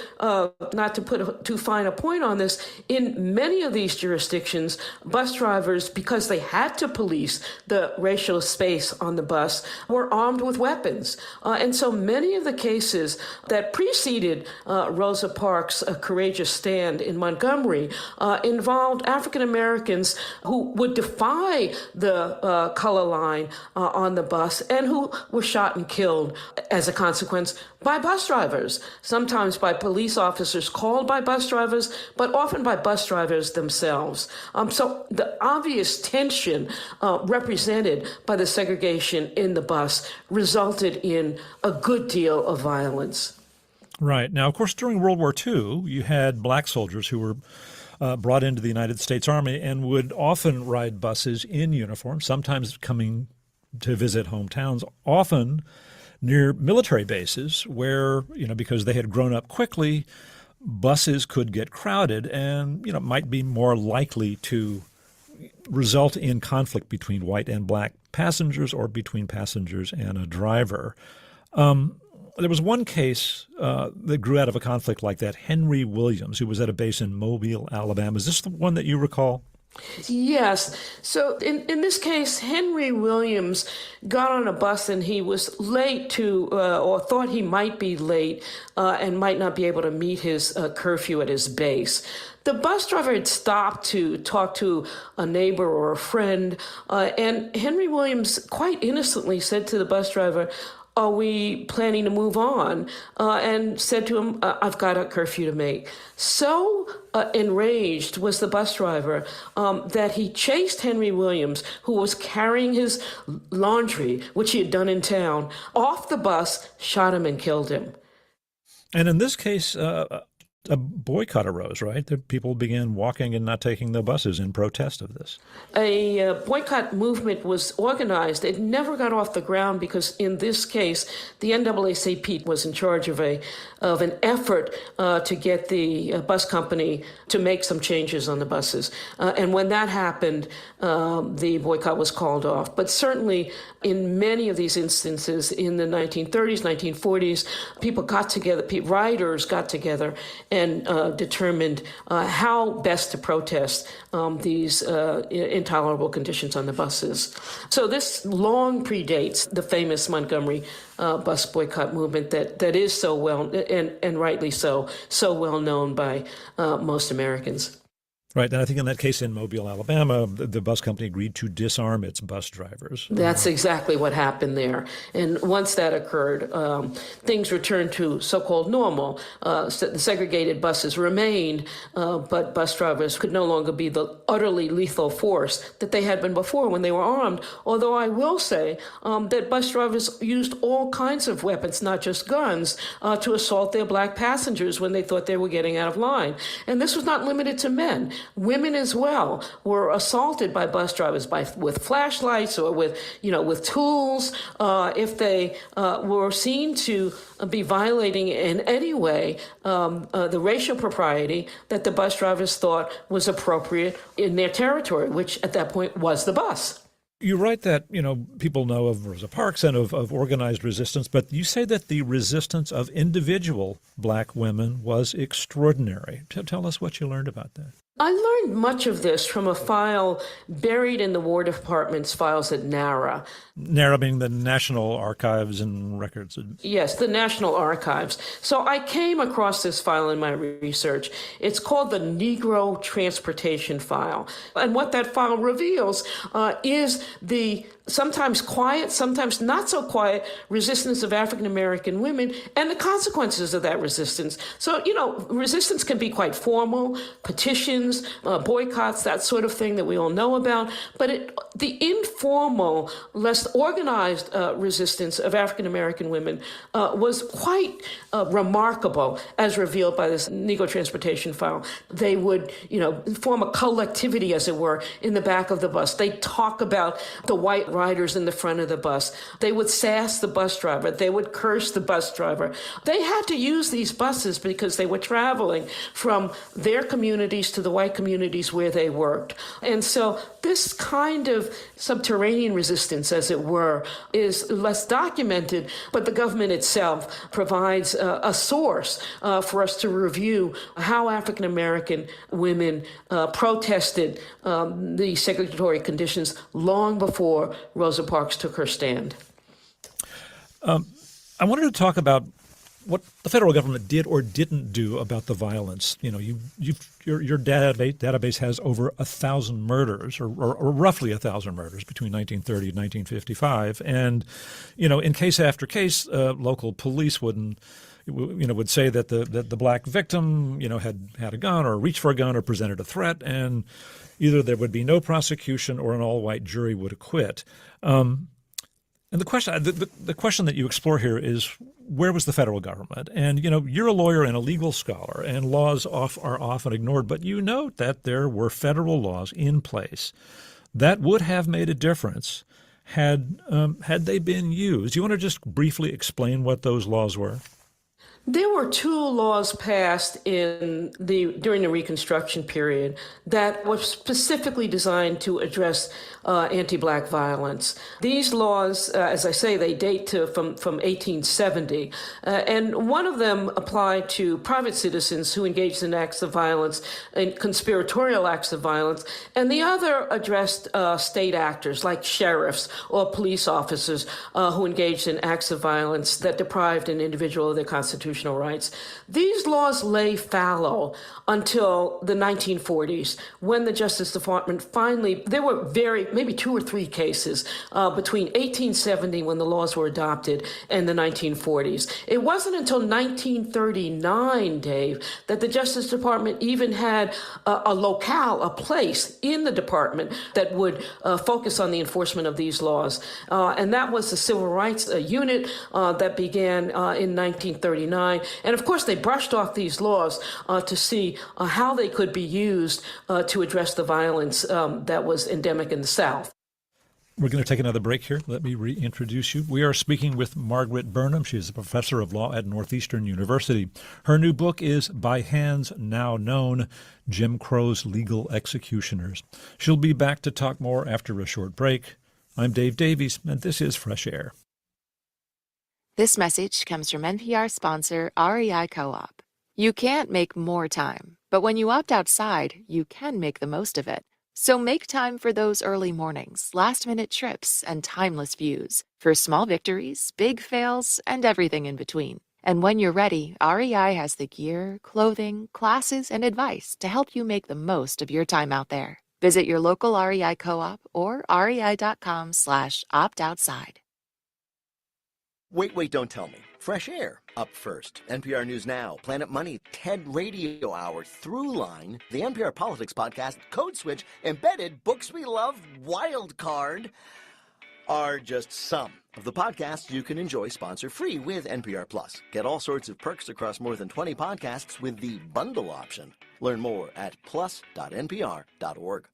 not to put too fine a point on this, in many of these jurisdictions, bus drivers, because they had to police the racial space on the bus, were armed with weapons. And so many of the cases that preceded Rosa Parks' courageous stand in Montgomery involved African Americans who would defy the color line on the bus and who were shot and killed as a consequence by bus drivers, sometimes by police officers called by bus drivers, but often by bus drivers themselves. So the obvious tension represented by the segregation in the bus resulted in a good deal of violence. Right. Now, of course, during World War II, you had black soldiers who were brought into the United States Army and would often ride buses in uniform, sometimes coming to visit hometowns, often near military bases where, because they had grown up quickly, buses could get crowded and, might be more likely to result in conflict between white and black passengers or between passengers and a driver. There was one case that grew out of a conflict like that, Henry Williams, who was at a base in Mobile, Alabama. Is this the one that you recall? Yes. So in this case, Henry Williams got on a bus and he was late to, or thought he might be late and might not be able to meet his curfew at his base. The bus driver had stopped to talk to a neighbor or a friend, and Henry Williams quite innocently said to the bus driver, "Are we planning to move on?" And said to him, "I've got a curfew to make." So enraged was the bus driver that he chased Henry Williams, who was carrying his laundry, which he had done in town, off the bus, shot him and killed him. And in this case, a boycott arose, right? The people began walking and not taking the buses in protest of this. A boycott movement was organized. It never got off the ground because in this case, the NAACP was in charge of an effort to get the bus company to make some changes on the buses. And when that happened, the boycott was called off. But certainly in many of these instances in the 1930s, 1940s, people got together, riders got together and determined how best to protest these intolerable conditions on the buses. So this long predates the famous Montgomery bus boycott movement that is so well, and rightly so well known by most Americans. Right, and I think in that case in Mobile, Alabama, the bus company agreed to disarm its bus drivers. That's exactly what happened there. And once that occurred, things returned to so-called normal. The segregated buses remained, but bus drivers could no longer be the utterly lethal force that they had been before when they were armed. Although I will say that bus drivers used all kinds of weapons, not just guns, to assault their black passengers when they thought they were getting out of line. And this was not limited to men. Women as well were assaulted by bus drivers with flashlights or with tools if they were seen to be violating in any way the racial propriety that the bus drivers thought was appropriate in their territory, which at that point was the bus. You write that, people know of Rosa Parks and of organized resistance, but you say that the resistance of individual black women was extraordinary. Tell us what you learned about that. I learned much of this from a file buried in the War Department's files at NARA. NARA being the National Archives and Records. Yes, the National Archives. So I came across this file in my research. It's called the Negro Transportation File. And what that file reveals is the sometimes quiet, sometimes not so quiet resistance of African American women and the consequences of that resistance. So, resistance can be quite formal, petitions, boycotts, that sort of thing that we all know about. But the informal, less organized resistance of African American women was quite remarkable, as revealed by this Negro Transportation File. They would, form a collectivity, as it were, in the back of the bus. They talk about the white riders in the front of the bus. They would sass the bus driver. They would curse the bus driver. They had to use these buses because they were traveling from their communities to the white communities where they worked. And so this kind of subterranean resistance, as it were, is less documented, but the government itself provides a source for us to review how African American women protested the segregatory conditions long before Rosa Parks took her stand. I wanted to talk about what the federal government did or didn't do about the violence. Your database has over 1,000 murders, or roughly 1,000 murders between 1930 and 1955, and in case after case, local police would say that the black victim had a gun or reached for a gun or presented a threat, and either there would be no prosecution or an all-white jury would acquit. And the question that you explore here is, where was the federal government? And, you're a lawyer and a legal scholar, and laws are often ignored, but you note that there were federal laws in place that would have made a difference had they been used. Do you want to just briefly explain what those laws were? There were two laws passed during the Reconstruction period that were specifically designed to address anti-black violence. These laws, as I say, they date from 1870, and one of them applied to private citizens who engaged in acts of violence and conspiratorial acts of violence, and the other addressed state actors like sheriffs or police officers who engaged in acts of violence that deprived an individual of their constitutional rights. These laws lay fallow until the 1940s, when the Justice Department finally, there were maybe 2 or 3 cases between 1870, when the laws were adopted, and the 1940s. It wasn't until 1939, Dave, that the Justice Department even had a place in the department that would focus on the enforcement of these laws. And that was the Civil Rights Unit that began in 1939. And of course, they brushed off these laws to see how they could be used to address the violence that was endemic in the South. We're going to take another break here. Let me reintroduce you. We are speaking with Margaret Burnham. She is a professor of law at Northeastern University. Her new book is By Hands Now Known, Jim Crow's Legal Executioners. She'll be back to talk more after a short break. I'm Dave Davies, and this is Fresh Air. This message comes from NPR sponsor REI Co-op. You can't make more time, but when you opt outside, you can make the most of it. So make time for those early mornings, last-minute trips, and timeless views. For small victories, big fails, and everything in between. And when you're ready, REI has the gear, clothing, classes, and advice to help you make the most of your time out there. Visit your local REI Co-op or rei.com/opt-outside. Wait, don't tell me. Fresh Air, up first. NPR News Now, Planet Money, TED Radio Hour, Throughline, the NPR Politics Podcast, Code Switch, Embedded, Books We Love, Wild Card, are just some of the podcasts you can enjoy sponsor-free with NPR Plus. Get all sorts of perks across more than 20 podcasts with the bundle option. Learn more at plus.npr.org.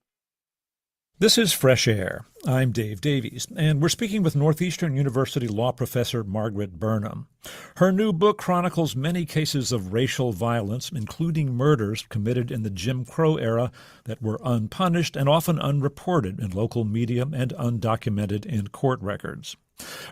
This is Fresh Air. I'm Dave Davies, and we're speaking with Northeastern University law professor Margaret Burnham. Her new book chronicles many cases of racial violence, including murders committed in the Jim Crow era that were unpunished and often unreported in local media and undocumented in court records.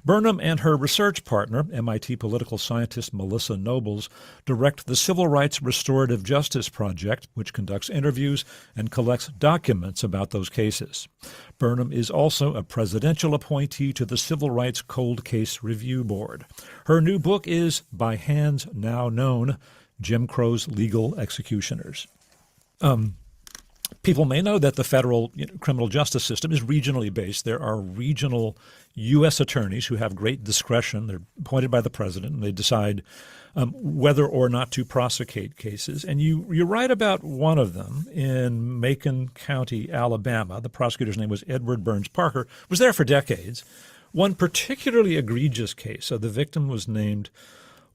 Burnham and her research partner, MIT political scientist Melissa Nobles, direct the Civil Rights Restorative Justice Project, which conducts interviews and collects documents about those cases. Burnham is also a presidential appointee to the Civil Rights Cold Case Review Board. Her new book is By Hands Now Known, Jim Crow's Legal Executioners. People may know that the federal criminal justice system is regionally based. There are regional U.S. attorneys who have great discretion. They're appointed by the president, and they decide whether or not to prosecute cases. And you write about one of them in Macon County, Alabama. The prosecutor's name was Edward Burns Parker. Was there for decades. One particularly egregious case. So the victim was named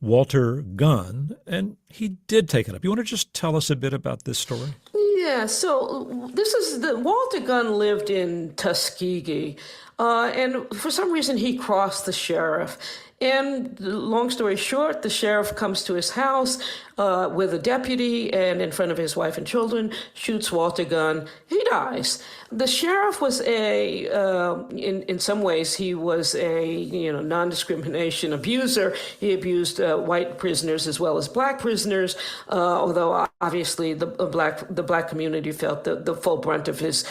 Walter Gunn, and he did take it up. You want to just tell us a bit about this story? Yeah, so Walter Gunn lived in Tuskegee, and for some reason he crossed the sheriff. And long story short, the sheriff comes to his house with a deputy and in front of his wife and children, shoots Walter Gunn. He dies. The sheriff was in some ways, he was a non-discrimination abuser. He abused white prisoners as well as black prisoners, although obviously the black community felt the full brunt of his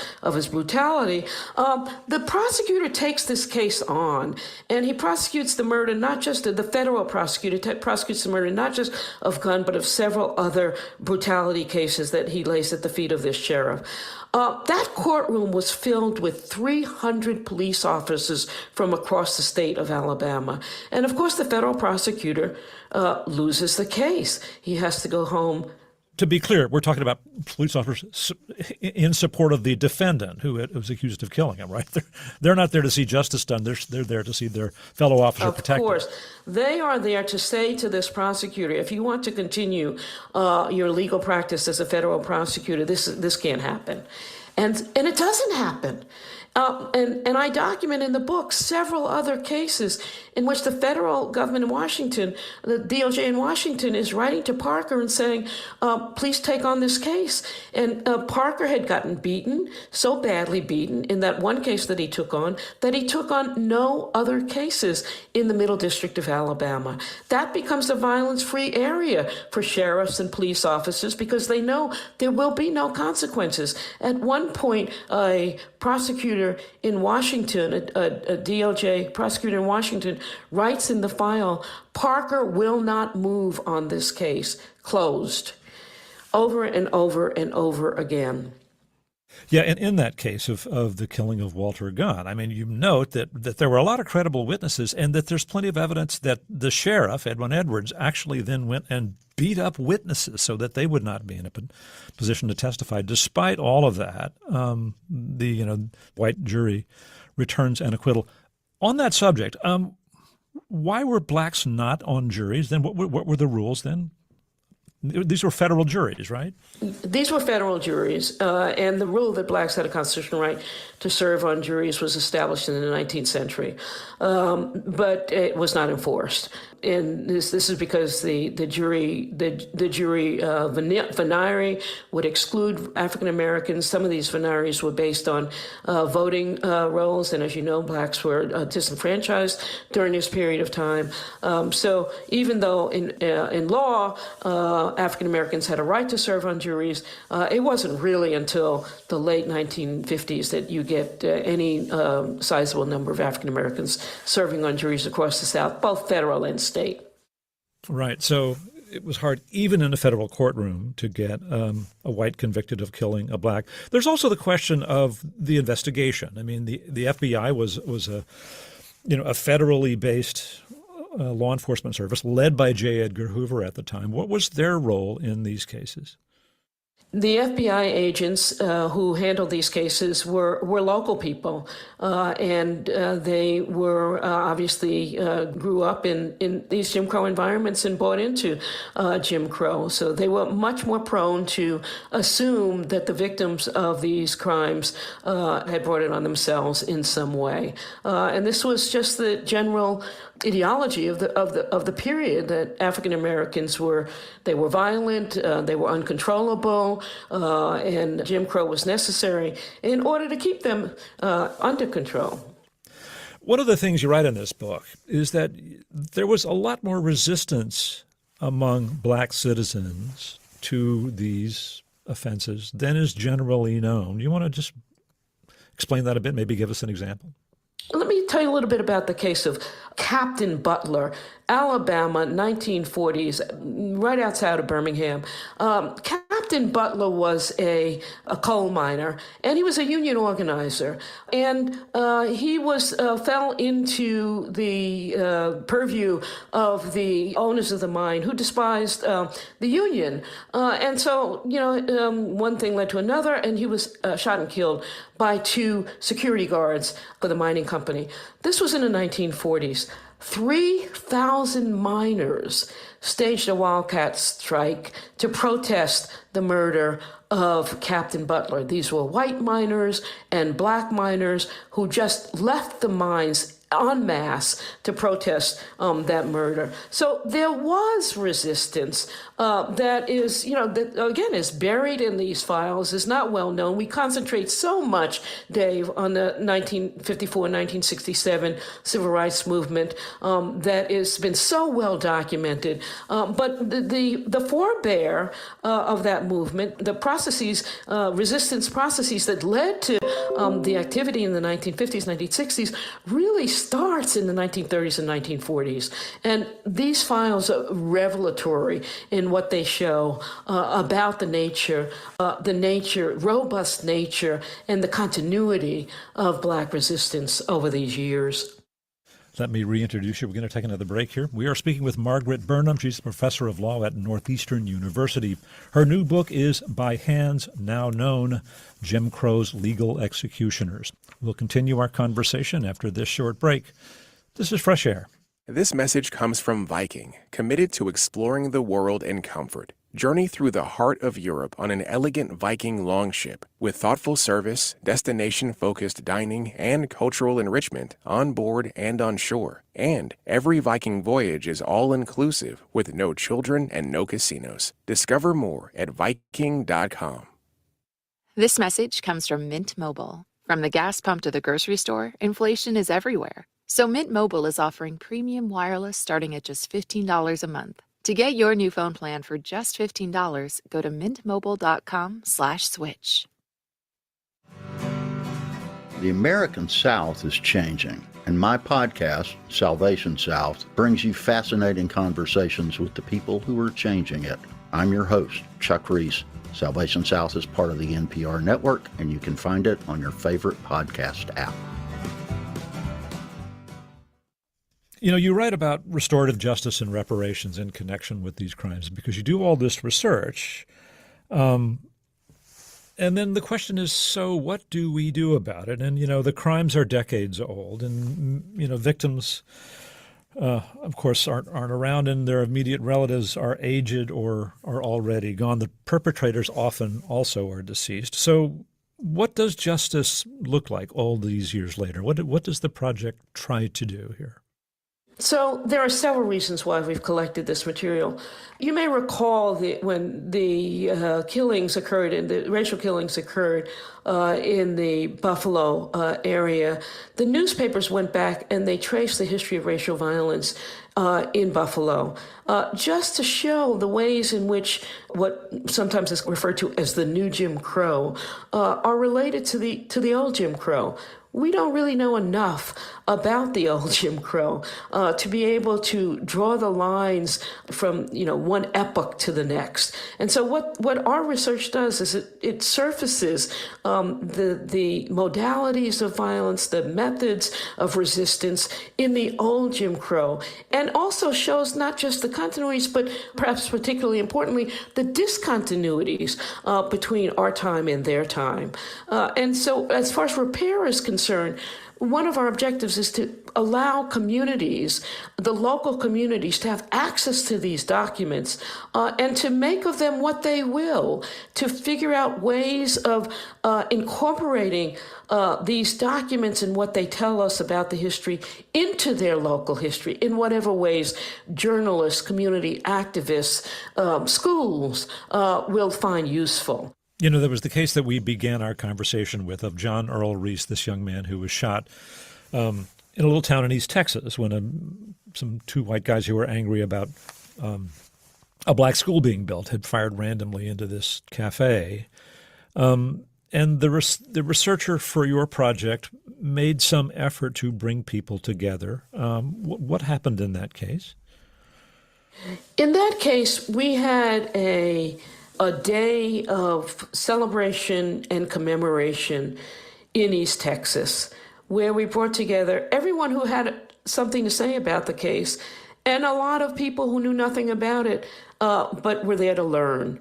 brutality. The prosecutor takes this case on, and he prosecutes the murder, not just the federal prosecutor prosecutes the murder not just of Gunn, but of several other brutality cases that he lays at the feet of this sheriff. That courtroom was filled with 300 police officers from across the state of Alabama. And of course, the federal prosecutor loses the case. He has to go home. To be clear, we're talking about police officers in support of the defendant who was accused of killing him, right? They're not there to see justice done. They're there to see their fellow officer protected. Of course. They are there to say to this prosecutor, if you want to continue your legal practice as a federal prosecutor, this can't happen. And it doesn't happen. And I document in the book several other cases in which the federal government in Washington, the DOJ in Washington, is writing to Parker and saying, please take on this case. And Parker had gotten beaten, so badly beaten in that one case that he took on no other cases in the Middle District of Alabama. That becomes a violence-free area for sheriffs and police officers because they know there will be no consequences. At one point, a prosecutor in Washington, a DOJ prosecutor in Washington, writes in the file, Parker will not move on this case, closed, over and over and over again. Yeah, and in that case of the killing of Walter Gunn, I mean, you note that there were a lot of credible witnesses and that there's plenty of evidence that the sheriff, Edwin Edwards, actually then went and beat up witnesses so that they would not be in a position to testify. Despite all of that, the white jury returns an acquittal. On that subject, why were blacks not on juries? Then what were the rules then? These were federal juries, right? These were federal juries, and the rule that blacks had a constitutional right to serve on juries was established in the 19th century, but it was not enforced. And this is because the jury venire would exclude African Americans. Some of these venaries were based on voting rolls, and as you know, blacks were disenfranchised during this period of time. So even though in law African Americans had a right to serve on juries, it wasn't really until the late 1950s that you get any sizable number of African Americans serving on juries across the South, both federal and state. Right. So it was hard, even in a federal courtroom, to get a white convicted of killing a black. There's also the question of the investigation. I mean, the FBI was a federally based law enforcement service led by J. Edgar Hoover at the time. What was their role in these cases? The FBI agents who handled these cases were local people, and they were obviously grew up in these Jim Crow environments and bought into Jim Crow. So they were much more prone to assume that the victims of these crimes had brought it on themselves in some way. And this was just the general ideology of the period, that African Americans were violent, they were uncontrollable, and Jim Crow was necessary in order to keep them under control. One of the things you write in this book is that there was a lot more resistance among black citizens to these offenses than is generally known. You want to just explain that a bit, maybe give us an example? Let me tell you a little bit about the case of Captain Butler, Alabama, 1940s, right outside of Birmingham. Captain Butler was a coal miner, and he was a union organizer. And he fell into the purview of the owners of the mine, who despised the union. And so, one thing led to another, and he was shot and killed by 2 security guards for the mining company. This was in the 1940s. 3,000 miners staged a wildcat strike to protest the murder of Captain Butler. These were white miners and black miners who just left the mines en masse to protest that murder. So there was resistance that is, that again is buried in these files, is not well known. We concentrate so much, Dave, on the 1954-1967 civil rights movement that has been so well documented. But the forebear of that movement, the processes, resistance processes that led to the activity in the 1950s, 1960s, really starts in the 1930s and 1940s. And these files are revelatory in what they show about the nature, robust nature, and the continuity of black resistance over these years. Let me reintroduce you. We're going to take another break here. We are speaking with Margaret Burnham. She's a professor of law at Northeastern University. Her new book is By Hands Now Known, Jim Crow's Legal Executioners. We'll continue our conversation after this short break. This is Fresh Air. This message comes from Viking, committed to exploring the world in comfort. Journey through the heart of Europe on an elegant Viking longship with thoughtful service, destination-focused dining, and cultural enrichment on board and on shore. And every Viking voyage is all-inclusive with no children and no casinos. Discover more at Viking.com. This message comes from Mint Mobile. From the gas pump to the grocery store, inflation is everywhere. So Mint Mobile is offering premium wireless starting at just $15 a month. To get your new phone plan for just $15, go to mintmobile.com/switch. The American South is changing, and my podcast, Salvation South, brings you fascinating conversations with the people who are changing it. I'm your host, Chuck Reese. Salvation South is part of the NPR network, and you can find it on your favorite podcast app. You write about restorative justice and reparations in connection with these crimes because you do all this research. And then the question is, so what do we do about it? And, the crimes are decades old and, victims, of course, aren't around and their immediate relatives are aged or are already gone. The perpetrators often also are deceased. So what does justice look like all these years later? What does the project try to do here? So there are several reasons why we've collected this material. You may recall when the killings occurred, and the racial killings occurred in the Buffalo area, the newspapers went back and they traced the history of racial violence in Buffalo, just to show the ways in which what sometimes is referred to as the new Jim Crow are related to the old Jim Crow. we don't really know enough about the old Jim Crow to be able to draw the lines from, one epoch to the next. And so what our research does is it surfaces the modalities of violence, the methods of resistance in the old Jim Crow, and also shows not just the continuities, but perhaps particularly importantly, the discontinuities between our time and their time. And so as far as repair is concerned, one of our objectives is to allow communities, the local communities, to have access to these documents and to make of them what they will, to figure out ways of incorporating these documents and what they tell us about the history into their local history in whatever ways journalists, community activists, schools will find useful. There was the case that we began our conversation with of John Earl Reese, this young man who was shot in a little town in East Texas when some two white guys who were angry about a black school being built had fired randomly into this cafe. And the researcher for your project made some effort to bring people together. What happened in that case? In that case, we had a day of celebration and commemoration in East Texas, where we brought together everyone who had something to say about the case and a lot of people who knew nothing about it, but were there to learn.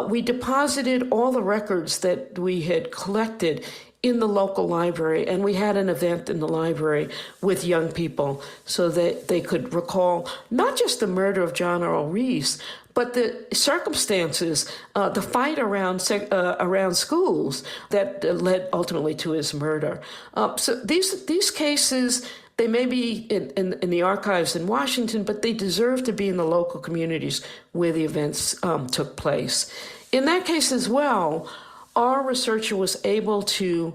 We deposited all the records that we had collected in the local library, and we had an event in the library with young people so that they could recall not just the murder of John Earl Reese, but the circumstances, the fight around schools that led ultimately to his murder. So these cases, they may be in the archives in Washington, but they deserve to be in the local communities where the events took place. In that case as well, our researcher was able to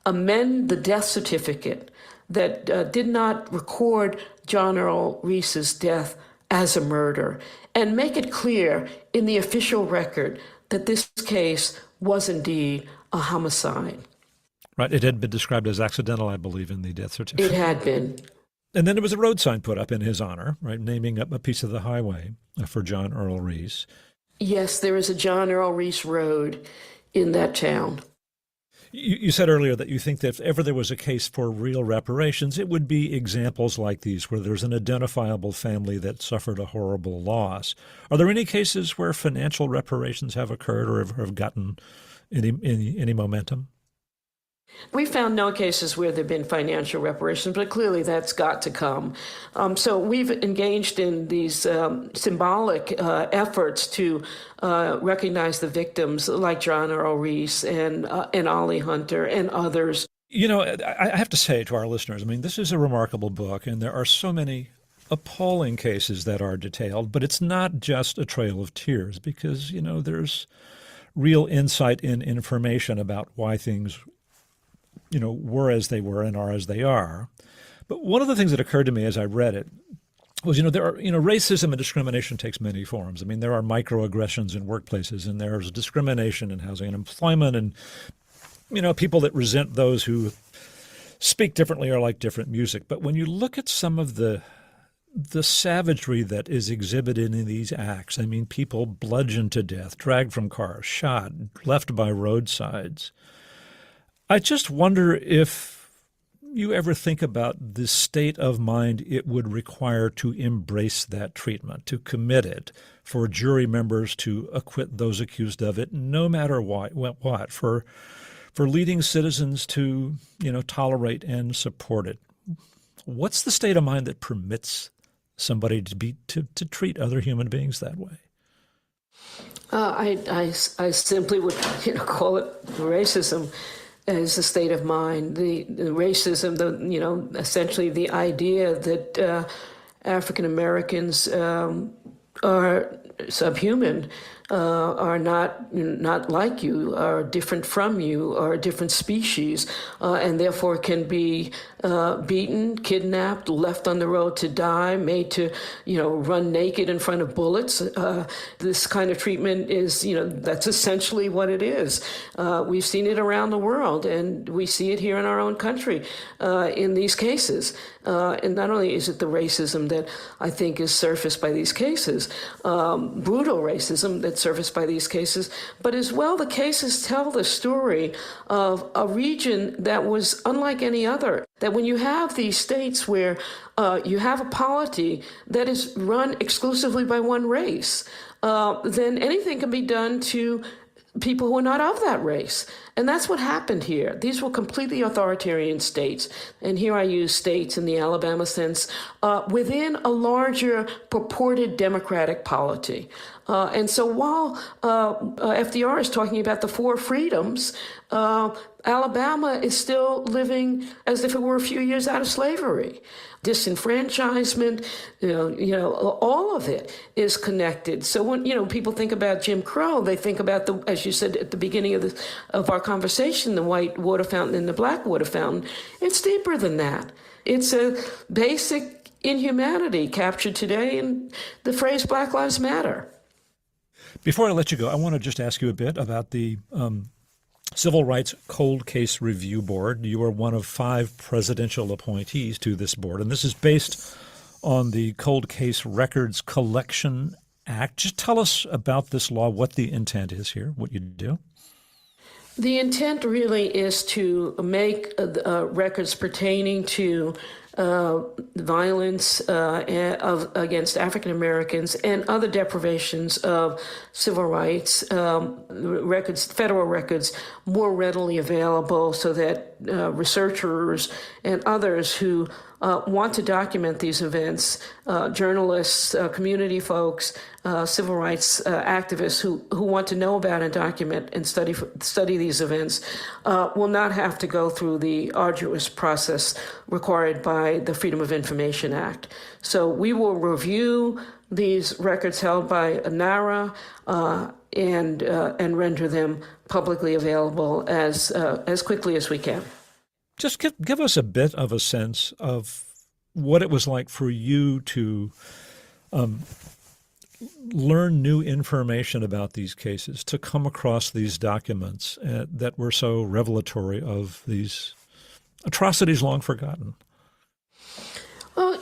amend the death certificate that did not record John Earl Reese's death as a murder and make it clear in the official record that this case was indeed a homicide. Right. It had been described as accidental, I believe, in the death certificate. It had been. And then there was a road sign put up in his honor, right, naming up a piece of the highway for John Earl Reese. Yes, there is a John Earl Reese Road in that town. You said earlier that you think that if ever there was a case for real reparations, it would be examples like these where there's an identifiable family that suffered a horrible loss. Are there any cases where financial reparations have occurred or have gotten any momentum? We found no cases where there have been financial reparations, but clearly that's got to come. So we've engaged in these symbolic efforts to recognize the victims like John Earl Reese and Ollie Hunter and others. I have to say to our listeners, this is a remarkable book, and there are so many appalling cases that are detailed, but it's not just a trail of tears because, there's real insight in information about why things were as they were and are as they are. But one of the things that occurred to me as I read it was, racism and discrimination takes many forms. There are microaggressions in workplaces, and there's discrimination in housing and employment, and, people that resent those who speak differently or like different music. But when you look at some of the savagery that is exhibited in these acts, people bludgeoned to death, dragged from cars, shot, left by roadsides. I just wonder if you ever think about the state of mind it would require to embrace that treatment, to commit it, for jury members to acquit those accused of it, no matter what, for leading citizens to, tolerate and support it. What's the state of mind that permits somebody to treat other human beings that way? I simply would call it racism. As a state of mind, the racism, essentially the idea that African Americans are subhuman are not like you, are different from you, are a different species, and therefore can be beaten, kidnapped, left on the road to die, made to, run naked in front of bullets. This kind of treatment is, that's essentially what it is. We've seen it around the world, and we see it here in our own country in these cases. And not only is it the racism that I think is surfaced by these cases, brutal racism that's surfaced by these cases, but as well the cases tell the story of a region that was unlike any other. That when you have these states where you have a polity that is run exclusively by one race, then anything can be done to people who are not of that race. And that's what happened here. These were completely authoritarian states. And here I use states in the Alabama sense, within a larger purported democratic polity. And so while FDR is talking about the four freedoms, Alabama is still living as if it were a few years out of slavery. Disenfranchisement, all of it is connected. So when people think about Jim Crow, they think about as you said at the beginning of our conversation, the white water fountain and the black water fountain. It's deeper than that. It's a basic inhumanity captured today in the phrase Black Lives Matter. Before I let you go, I want to just ask you a bit about the Civil Rights Cold Case Review Board. You are one of 5 presidential appointees to this board, and this is based on the Cold Case Records Collection Act. Just tell us about this law, what the intent is here, what you do. The intent really is to make records pertaining to violence against African Americans and other deprivations of civil rights, federal records, more readily available so that researchers and others who want to document these events, journalists, community folks, civil rights activists who want to know about and document and study these events will not have to go through the arduous process required by the Freedom of Information Act. So we will review these records held by NARA and render them publicly available as quickly as we can. Just give us a bit of a sense of what it was like for you to learn new information about these cases, to come across these documents that were so revelatory of these atrocities long forgotten. Well,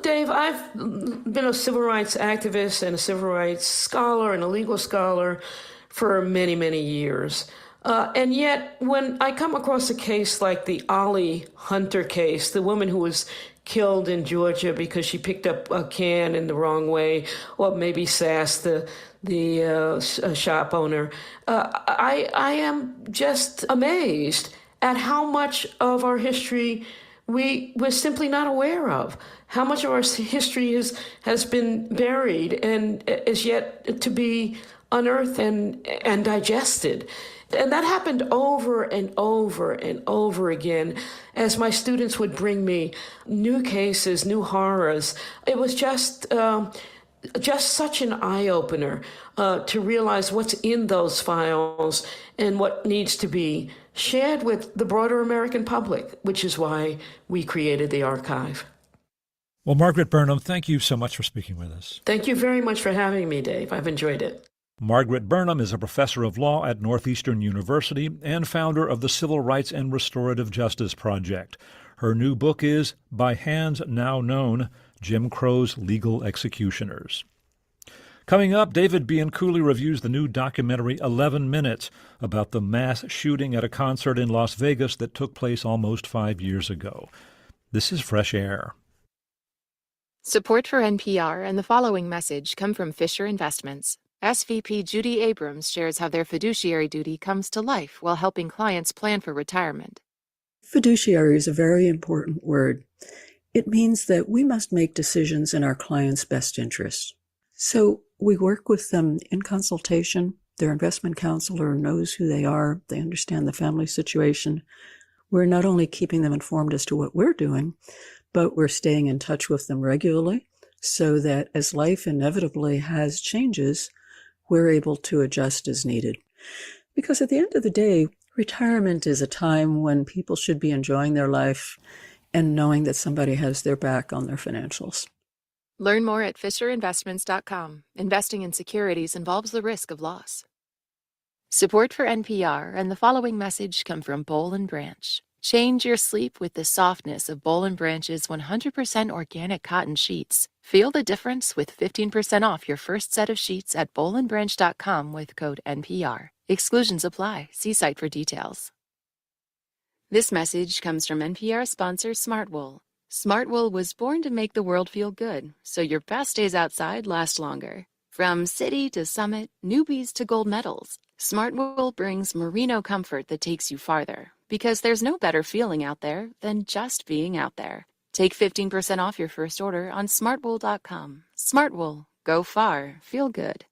Dave, I've been a civil rights activist and a civil rights scholar and a legal scholar for many, many years. And yet, when I come across a case like the Ollie Hunter case, the woman who was killed in Georgia because she picked up a can in the wrong way, or maybe sassed the shop owner, I am just amazed at how much of our history we're simply not aware of. How much of our history has been buried and is yet to be unearthed and digested. And that happened over and over and over again as my students would bring me new cases, new horrors. It was just such an eye-opener to realize what's in those files and what needs to be shared with the broader American public, which is why we created the archive. Well, Margaret Burnham, thank you so much for speaking with us. Thank you very much for having me, Dave. I've enjoyed it. Margaret Burnham is a professor of law at Northeastern University and founder of the Civil Rights and Restorative Justice Project. Her new book is By Hands Now Known, Jim Crow's Legal Executioners. Coming up, David Bianculli reviews the new documentary 11 Minutes about the mass shooting at a concert in Las Vegas that took place almost 5 years ago. This is Fresh Air. Support for NPR and the following message come from Fisher Investments. SVP Judy Abrams shares how their fiduciary duty comes to life while helping clients plan for retirement. Fiduciary is a very important word. It means that we must make decisions in our clients' best interest. So we work with them in consultation. Their investment counselor knows who they are. They understand the family situation. We're not only keeping them informed as to what we're doing, but we're staying in touch with them regularly so that as life inevitably has changes, we're able to adjust as needed. Because at the end of the day, retirement is a time when people should be enjoying their life and knowing that somebody has their back on their financials. Learn more at FisherInvestments.com. Investing in securities involves the risk of loss. Support for NPR and the following message come from Boll & Branch. Change your sleep with the softness of Boll & Branch's 100% organic cotton sheets. Feel the difference with 15% off your first set of sheets at bollandbranch.com with code NPR. Exclusions apply. See site for details. This message comes from NPR sponsor Smartwool. Smartwool was born to make the world feel good, so your best days outside last longer. From city to summit, newbies to gold medals, Smartwool brings merino comfort that takes you farther, because there's no better feeling out there than just being out there. Take 15% off your first order on smartwool.com. Smartwool. Go far. Feel good.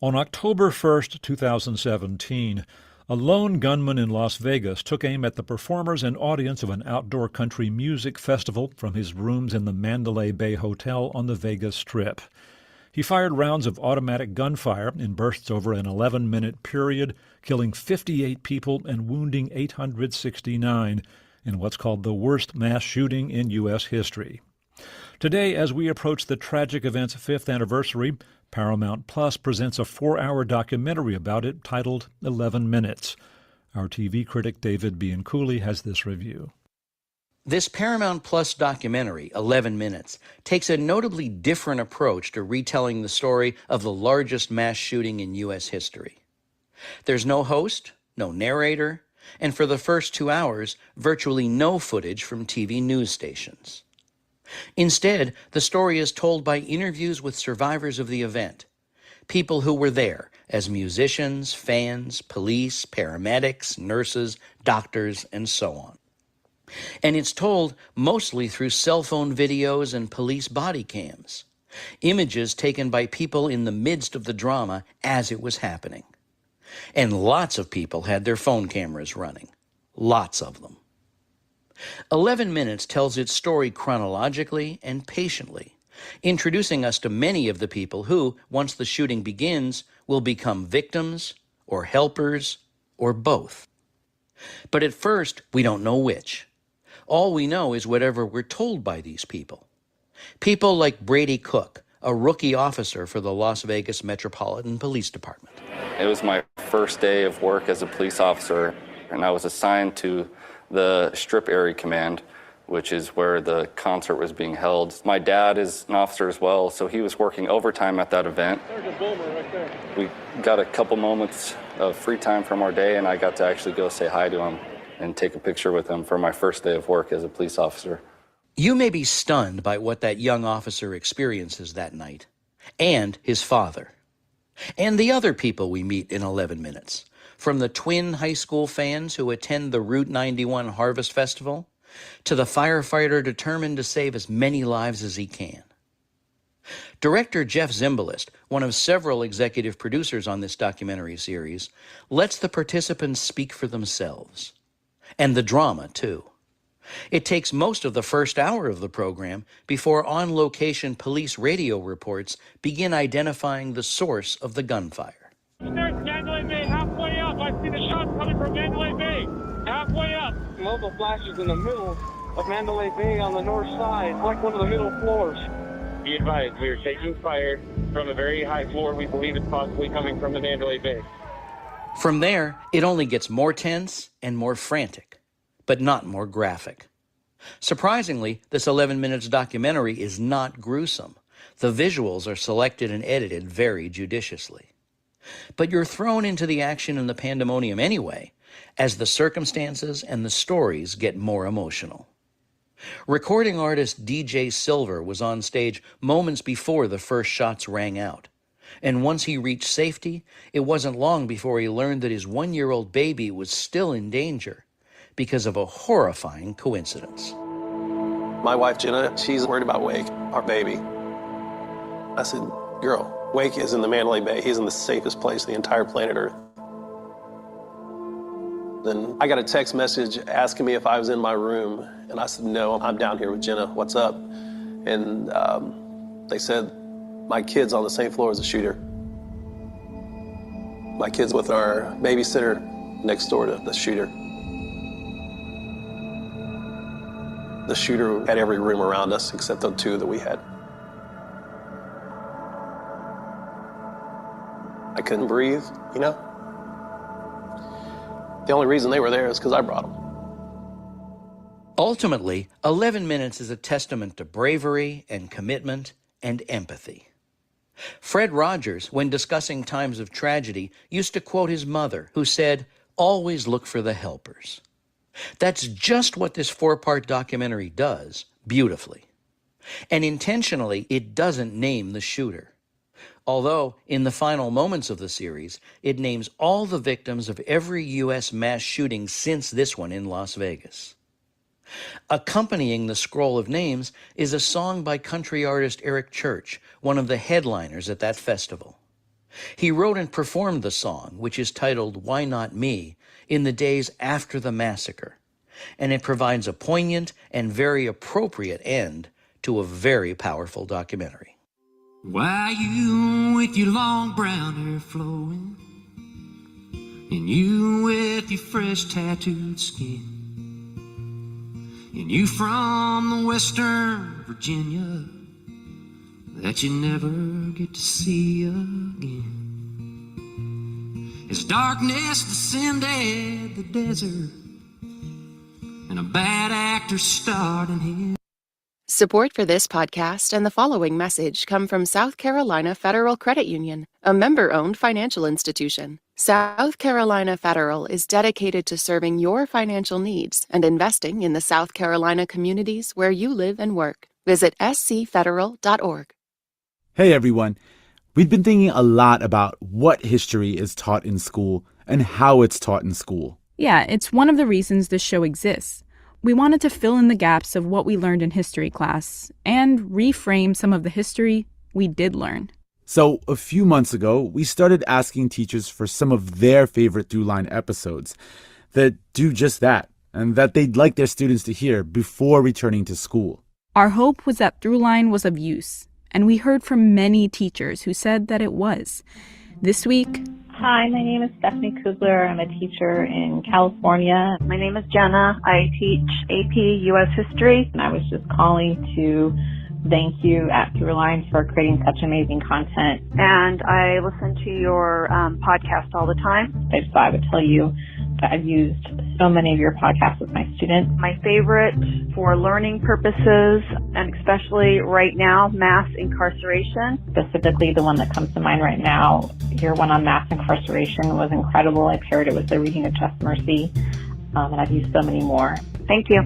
On October 1st, 2017, a lone gunman in Las Vegas took aim at the performers and audience of an outdoor country music festival from his rooms in the Mandalay Bay Hotel on the Vegas Strip. He fired rounds of automatic gunfire in bursts over an 11-minute period, killing 58 people and wounding 869 in what's called the worst mass shooting in U.S. history. Today, as we approach the tragic event's 5th anniversary, Paramount Plus presents a 4-hour documentary about it titled 11 Minutes. Our TV critic David Bianculli has this review. This Paramount Plus documentary, 11 Minutes, takes a notably different approach to retelling the story of the largest mass shooting in U.S. history. There's no host, no narrator, and for the first 2 hours, virtually no footage from TV news stations. Instead, the story is told by interviews with survivors of the event, people who were there as musicians, fans, police, paramedics, nurses, doctors, and so on. And it's told mostly through cell phone videos and police body cams, images taken by people in the midst of the drama as it was happening. And lots of people had their phone cameras running. Lots of them. 11 Minutes tells its story chronologically and patiently, introducing us to many of the people who, once the shooting begins, will become victims or helpers or both. But at first, we don't know which. All we know is whatever we're told by these people. People like Brady Cook, a rookie officer for the Las Vegas Metropolitan Police Department. It was my first day of work as a police officer, and I was assigned to the Strip Area Command, which is where the concert was being held. My dad is an officer as well, so he was working overtime at that event. There's a boomer right there. We got a couple moments of free time from our day, and I got to actually go say hi to him and take a picture with him for my first day of work as a police officer. You may be stunned by what that young officer experiences that night, and his father, and the other people we meet in 11 Minutes, from the twin high school fans who attend the Route 91 Harvest Festival, to the firefighter determined to save as many lives as he can. Director Jeff Zimbalist, one of several executive producers on this documentary series, lets the participants speak for themselves. And the drama, too. It takes most of the first hour of the program before on-location police radio reports begin identifying the source of the gunfire. There's Mandalay Bay halfway up. I see the shots coming from Mandalay Bay. Halfway up. Mobile flashes in the middle of Mandalay Bay on the north side, like one of the middle floors. Be advised, we are taking fire from a very high floor. We believe it's possibly coming from the Mandalay Bay. From there, it only gets more tense and more frantic, but not more graphic. Surprisingly, this 11 Minutes documentary is not gruesome. The visuals are selected and edited very judiciously. But you're thrown into the action and the pandemonium anyway, as the circumstances and the stories get more emotional. Recording artist DJ Silver was on stage moments before the first shots rang out. And once he reached safety, it wasn't long before he learned that his 1-year-old baby was still in danger because of a horrifying coincidence. My wife, Jenna, she's worried about Wake, our baby. I said, girl, Wake is in the Mandalay Bay. He's in the safest place on the entire planet Earth. Then I got a text message asking me if I was in my room. And I said, no, I'm down here with Jenna. What's up? And they said, my kid's on the same floor as the shooter. My kids with our babysitter next door to the shooter. The shooter had every room around us except the two that we had. I couldn't breathe, you know? The only reason they were there is because I brought them. Ultimately, 11 Minutes is a testament to bravery and commitment and empathy. Fred Rogers, when discussing times of tragedy, used to quote his mother, who said, "Always look for the helpers." That's just what this 4-part documentary does, beautifully. And intentionally, it doesn't name the shooter. Although, in the final moments of the series, it names all the victims of every U.S. mass shooting since this one in Las Vegas. Accompanying the scroll of names is a song by country artist Eric Church, one of the headliners at that festival. He wrote and performed the song, which is titled "Why Not Me?" in the days after the massacre, and it provides a poignant and very appropriate end to a very powerful documentary. Why you with your long brown hair flowing, and you with your fresh tattooed skin, and you from the Western Virginia that you never get to see again. As darkness descended the desert, and a bad actor starred in his. Support for this podcast and the following message come from South Carolina Federal Credit Union, a member-owned financial institution. South Carolina Federal is dedicated to serving your financial needs and investing in the South Carolina communities where you live and work. Visit scfederal.org. Hey everyone, we've been thinking a lot about what history is taught in school and how it's taught in school. Yeah, it's one of the reasons this show exists. We wanted to fill in the gaps of what we learned in history class and reframe some of the history we did learn. So a few months ago, we started asking teachers for some of their favorite Throughline episodes that do just that, and that they'd like their students to hear before returning to school. Our hope was that Throughline was of use, and we heard from many teachers who said that it was. This week... Hi, my name is Stephanie Kugler. I'm a teacher in California. My name is Jenna. I teach AP U.S. History, and I was just calling to thank you at Throughline for creating such amazing content. And I listen to your podcast all the time. I just thought I would tell you that I've used so many of your podcasts with my students. My favorite for learning purposes, and especially right now, mass incarceration, specifically the one that comes to mind right now, your one on mass incarceration was incredible. I paired it with the reading of Just Mercy, and I've used so many more. Thank you.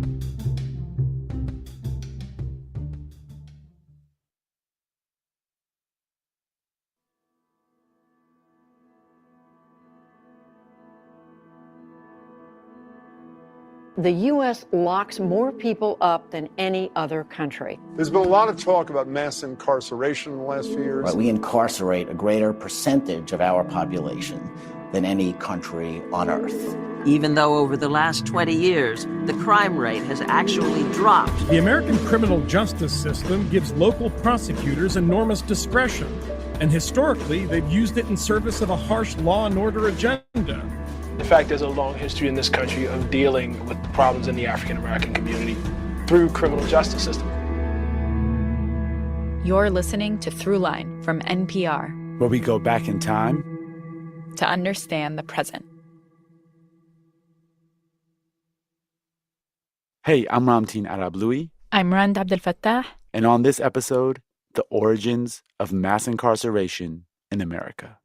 The U.S. locks more people up than any other country. There's been a lot of talk about mass incarceration in the last few years. Right, we incarcerate a greater percentage of our population than any country on earth. Even though over the last 20 years, the crime rate has actually dropped. The American criminal justice system gives local prosecutors enormous discretion, and historically, they've used it in service of a harsh law and order agenda. In fact, there's a long history in this country of dealing with problems in the African American community through criminal justice system. You're listening to Throughline from NPR, where we go back in time to understand the present. Hey, I'm Ramteen Arablouei. I'm Rand Abdel Fattah. And on this episode, the origins of mass incarceration in America.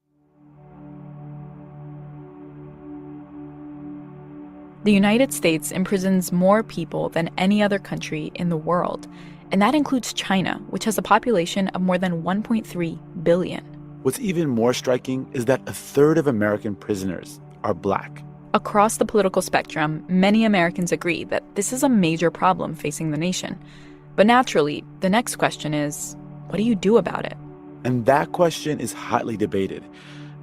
The United States imprisons more people than any other country in the world, and that includes China, which has a population of more than 1.3 billion. What's even more striking is that a third of American prisoners are Black. Across the political spectrum, many Americans agree that this is a major problem facing the nation. But naturally, the next question is, what do you do about it? And that question is hotly debated.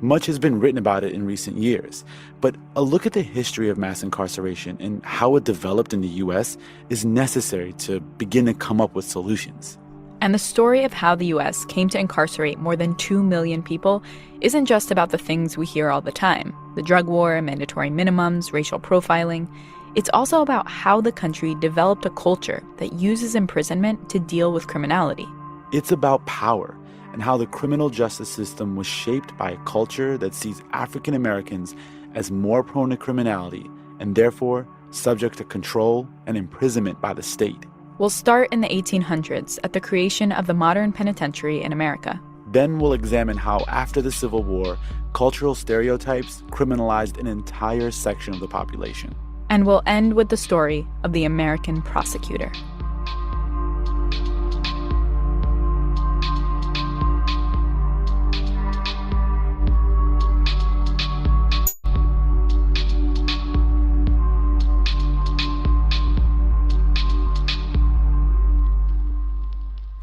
Much has been written about it in recent years, but a look at the history of mass incarceration and how it developed in the U.S. is necessary to begin to come up with solutions. And the story of how the U.S. came to incarcerate more than 2 million people isn't just about the things we hear all the time, the drug war, mandatory minimums, racial profiling. It's also about how the country developed a culture that uses imprisonment to deal with criminality. It's about power and how the criminal justice system was shaped by a culture that sees African Americans as more prone to criminality and therefore subject to control and imprisonment by the state. We'll start in the 1800s at the creation of the modern penitentiary in America. Then we'll examine how, after the Civil War, cultural stereotypes criminalized an entire section of the population. And we'll end with the story of the American prosecutor.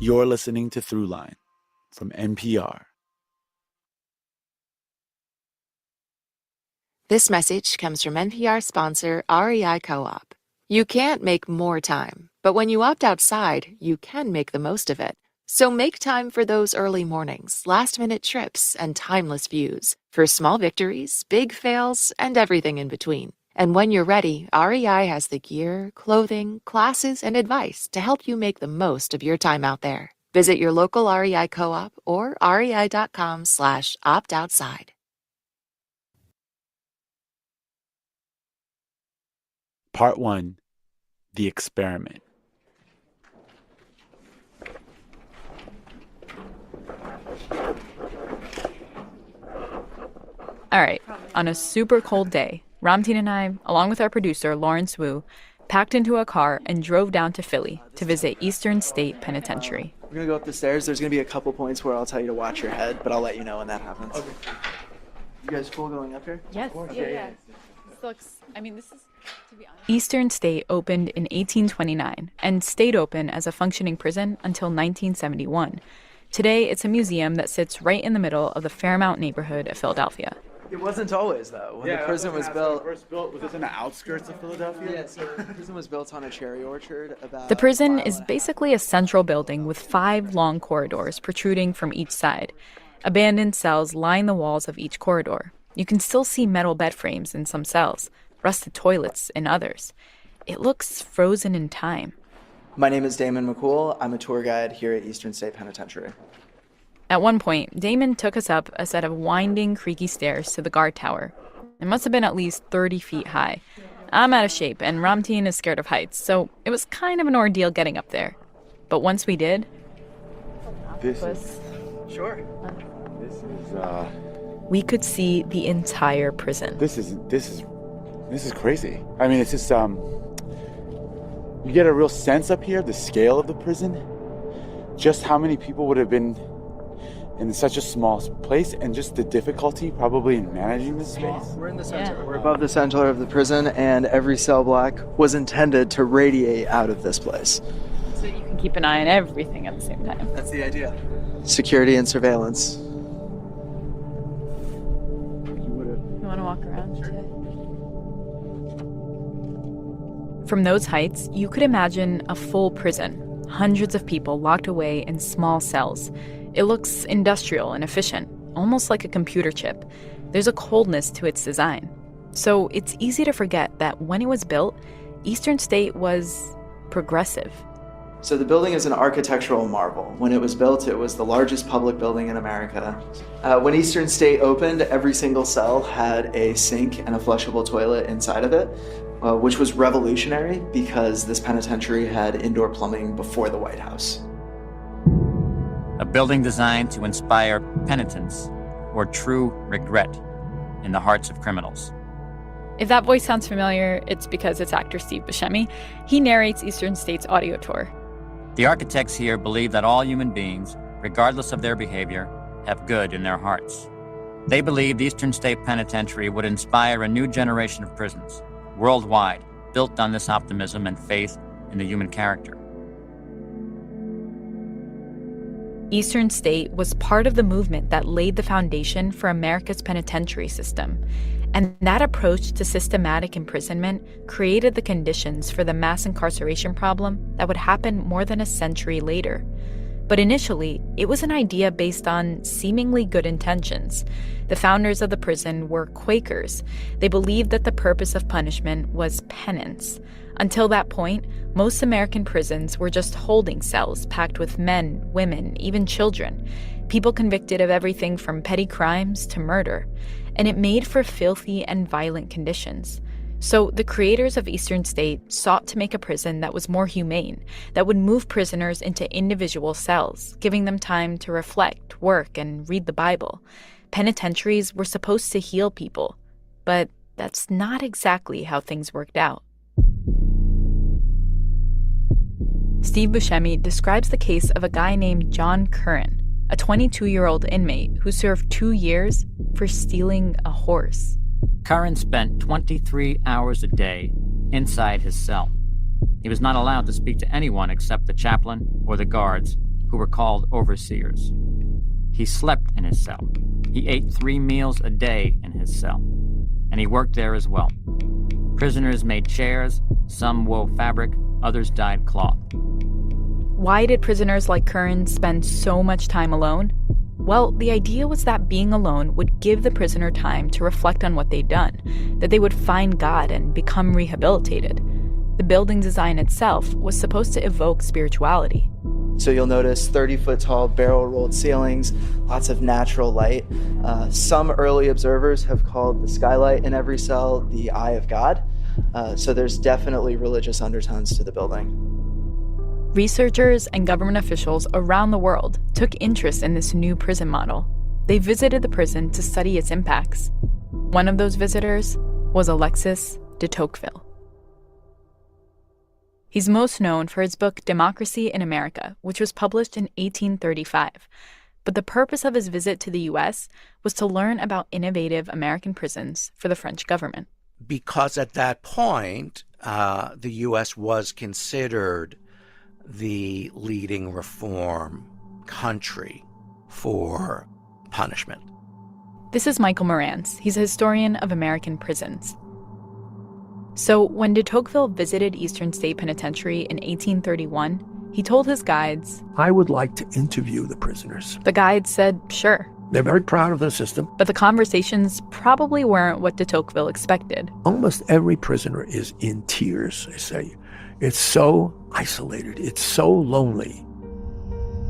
You're listening to Throughline from NPR. This message comes from NPR sponsor REI Co-op. You can't make more time, but when you opt outside, you can make the most of it. So make time for those early mornings, last-minute trips, and timeless views. For small victories, big fails, and everything in between. And when you're ready, REI has the gear, clothing, classes, and advice to help you make the most of your time out there. Visit your local REI Co-op or rei.com/opt-outside. Part 1, The Experiment. All right, on a super cold day, Ramtin and I, along with our producer, Lawrence Wu, packed into a car and drove down to Philly to visit Eastern State Penitentiary. We're going to go up the stairs. There's going to be a couple points where I'll tell you to watch your head, but I'll let you know when that happens. Okay. You guys cool going up here? Yes, yeah. This looks, this is, to be honest. Eastern State opened in 1829 and stayed open as a functioning prison until 1971. Today, it's a museum that sits right in the middle of the Fairmount neighborhood of Philadelphia. It wasn't always, though. When the prison was built... Was this in the outskirts of Philadelphia? Yeah, so the prison was built on a cherry orchard about... The prison is basically a central building with 5 long corridors protruding from each side. Abandoned cells line the walls of each corridor. You can still see metal bed frames in some cells, rusted toilets in others. It looks frozen in time. My name is Damon McCool. I'm a tour guide here at Eastern State Penitentiary. At one point, Damon took us up a set of winding, creaky stairs to the guard tower. It must have been at least 30 feet high. I'm out of shape, and Ramtin is scared of heights, so it was kind of an ordeal getting up there. But once we did... Sure. We could see the entire prison. This is crazy. It's just, you get a real sense up here, the scale of the prison, just how many people would have been in such a small place, and just the difficulty probably in managing this space. We're in the center. Yeah. We're above the center of the prison, and every cell block was intended to radiate out of this place. So you can keep an eye on everything at the same time. That's the idea. Security and surveillance. You want to walk around? Sure. From those heights, you could imagine a full prison, hundreds of people locked away in small cells. It looks industrial and efficient, almost like a computer chip. There's a coldness to its design. So it's easy to forget that when it was built, Eastern State was progressive. So the building is an architectural marvel. When it was built, it was the largest public building in America. When Eastern State opened, every single cell had a sink and a flushable toilet inside of it, which was revolutionary because this penitentiary had indoor plumbing before the White House. A building designed to inspire penitence or true regret in the hearts of criminals. If that voice sounds familiar, it's because it's actor Steve Buscemi. He narrates Eastern State's audio tour. The architects here believe that all human beings, regardless of their behavior, have good in their hearts. They believed Eastern State Penitentiary would inspire a new generation of prisons worldwide, built on this optimism and faith in the human character. Eastern State was part of the movement that laid the foundation for America's penitentiary system. And that approach to systematic imprisonment created the conditions for the mass incarceration problem that would happen more than a century later. But initially, it was an idea based on seemingly good intentions. The founders of the prison were Quakers. They believed that the purpose of punishment was penance. Until that point, most American prisons were just holding cells packed with men, women, even children, people convicted of everything from petty crimes to murder. And it made for filthy and violent conditions. So the creators of Eastern State sought to make a prison that was more humane, that would move prisoners into individual cells, giving them time to reflect, work, and read the Bible. Penitentiaries were supposed to heal people, but that's not exactly how things worked out. Steve Buscemi describes the case of a guy named John Curran, a 22-year-old inmate who served 2 years for stealing a horse. Curran spent 23 hours a day inside his cell. He was not allowed to speak to anyone except the chaplain or the guards, who were called overseers. He slept in his cell. He ate 3 meals a day in his cell, and he worked there as well. Prisoners made chairs, some wove fabric, others dyed cloth. Why did prisoners like Curran spend so much time alone? Well, the idea was that being alone would give the prisoner time to reflect on what they'd done, that they would find God and become rehabilitated. The building design itself was supposed to evoke spirituality. So you'll notice 30-foot-tall barrel-rolled ceilings, lots of natural light. Some early observers have called the skylight in every cell the eye of God. So there's definitely religious undertones to the building. Researchers and government officials around the world took interest in this new prison model. They visited the prison to study its impacts. One of those visitors was Alexis de Tocqueville. He's most known for his book Democracy in America, which was published in 1835. But the purpose of his visit to the U.S. was to learn about innovative American prisons for the French government. Because at that point, the U.S. was considered the leading reform country for punishment. This is Michael Morantz. He's a historian of American prisons. So when de Tocqueville visited Eastern State Penitentiary in 1831, he told his guides, "I would like to interview the prisoners." The guides said, sure. They're very proud of the system. But the conversations probably weren't what de Tocqueville expected. Almost every prisoner is in tears, they say. It's so isolated. It's so lonely.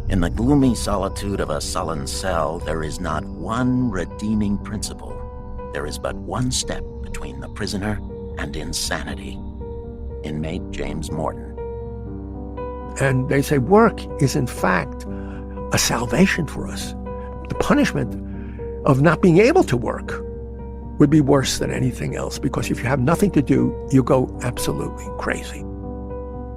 In the gloomy solitude of a sullen cell, there is not one redeeming principle. There is but one step between the prisoner and insanity. Inmate James Morton. And they say work is, in fact, a salvation for us. The punishment of not being able to work would be worse than anything else, because if you have nothing to do, you go absolutely crazy.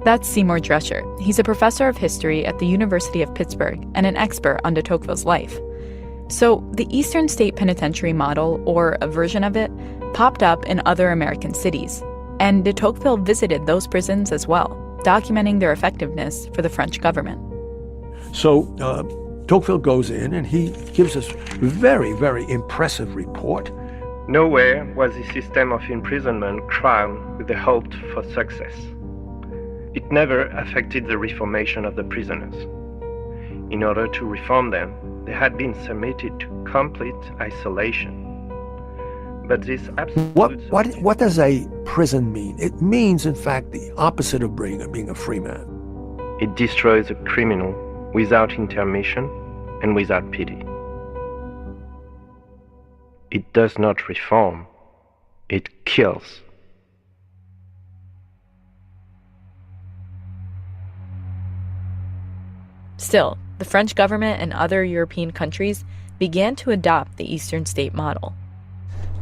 That's Seymour Drescher. He's a professor of history at the University of Pittsburgh and an expert on de Tocqueville's life. So the Eastern State Penitentiary model, or a version of it, popped up in other American cities. And de Tocqueville visited those prisons as well, documenting their effectiveness for the French government. So Tocqueville goes in and he gives us a very, very impressive report. Nowhere was the system of imprisonment crowned with the hope for success. It never affected the reformation of the prisoners. In order to reform them, they had been submitted to complete isolation. But this What does a prison mean? It means, in fact, the opposite of being a free man. It destroys a criminal without intermission and without pity. It does not reform, it kills. Still, the French government and other European countries began to adopt the Eastern State model.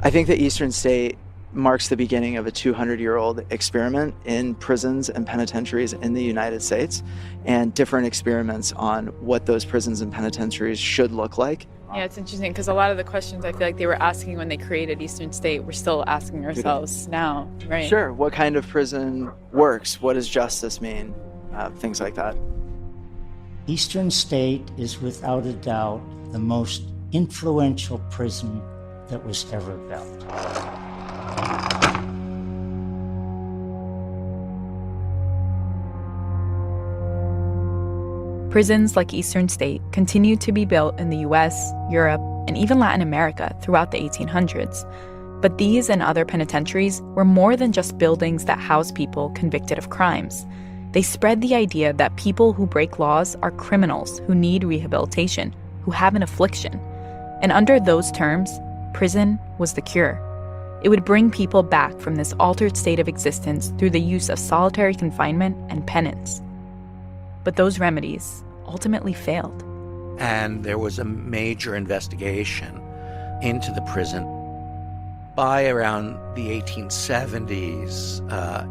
I think the Eastern State marks the beginning of a 200-year-old experiment in prisons and penitentiaries in the United States, and different experiments on what those prisons and penitentiaries should look like. Yeah, it's interesting because a lot of the questions I feel like they were asking when they created Eastern State, we're still asking ourselves now, right? Sure. What kind of prison works? What does justice mean? Things like that. Eastern State is without a doubt the most influential prison that was ever built. Prisons like Eastern State continued to be built in the US, Europe, and even Latin America throughout the 1800s. But these and other penitentiaries were more than just buildings that house people convicted of crimes. They spread the idea that people who break laws are criminals who need rehabilitation, who have an affliction. And under those terms, prison was the cure. It would bring people back from this altered state of existence through the use of solitary confinement and penance. But those remedies ultimately failed. And there was a major investigation into the prison. By around the 1870s,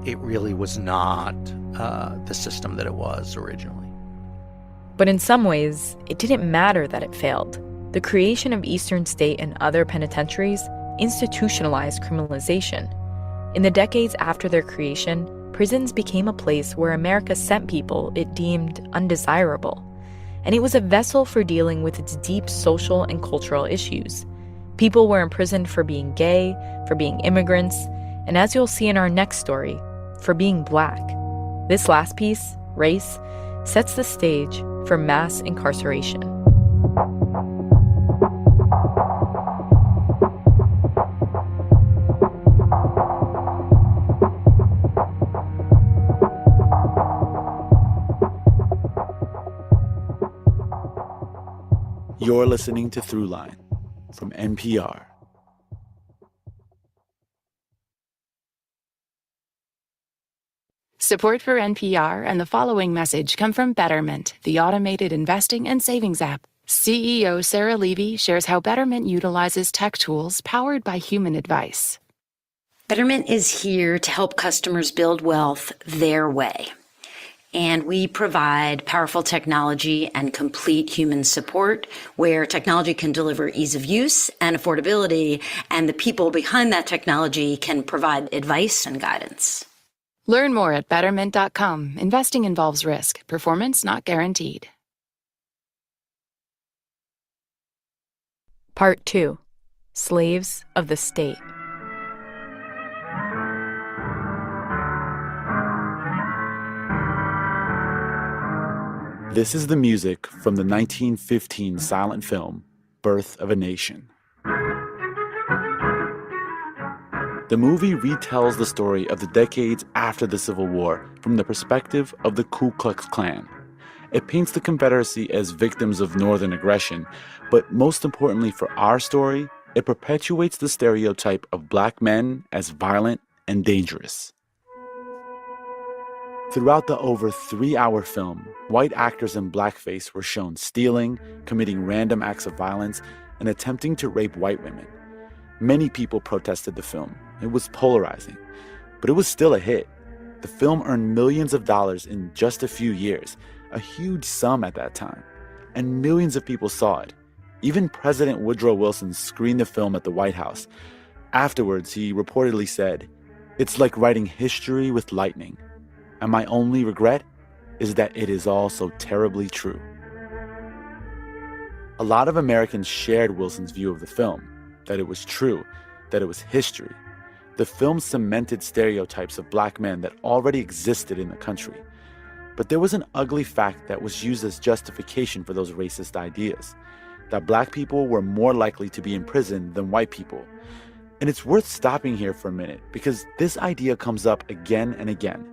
it really was not the system that it was originally. But in some ways, it didn't matter that it failed. The creation of Eastern State and other penitentiaries institutionalized criminalization. In the decades after their creation, prisons became a place where America sent people it deemed undesirable. And it was a vessel for dealing with its deep social and cultural issues. People were imprisoned for being gay, for being immigrants, and as you'll see in our next story, for being Black. This last piece, race, sets the stage for mass incarceration. You're listening to Throughline from NPR. Support for NPR and the following message come from Betterment, the automated investing and savings app. CEO Sarah Levy shares how Betterment utilizes tech tools powered by human advice. Betterment is here to help customers build wealth their way. And we provide powerful technology and complete human support where technology can deliver ease of use and affordability, and the people behind that technology can provide advice and guidance. Learn more at Betterment.com. Investing involves risk. Performance not guaranteed. Part 2. Slaves of the State. This is the music from the 1915 silent film, Birth of a Nation. The movie retells the story of the decades after the Civil War from the perspective of the Ku Klux Klan. It paints the Confederacy as victims of Northern aggression, but most importantly for our story, it perpetuates the stereotype of Black men as violent and dangerous. Throughout the over 3-hour film, white actors in blackface were shown stealing, committing random acts of violence, and attempting to rape white women. Many people protested the film. It was polarizing, but it was still a hit. The film earned millions of dollars in just a few years, a huge sum at that time, and millions of people saw it. Even President Woodrow Wilson screened the film at the White House. Afterwards, he reportedly said, "It's like writing history with lightning. And my only regret is that it is all so terribly true." A lot of Americans shared Wilson's view of the film, that it was true, that it was history. The film cemented stereotypes of Black men that already existed in the country. But there was an ugly fact that was used as justification for those racist ideas, that Black people were more likely to be in prison than white people. And it's worth stopping here for a minute because this idea comes up again and again.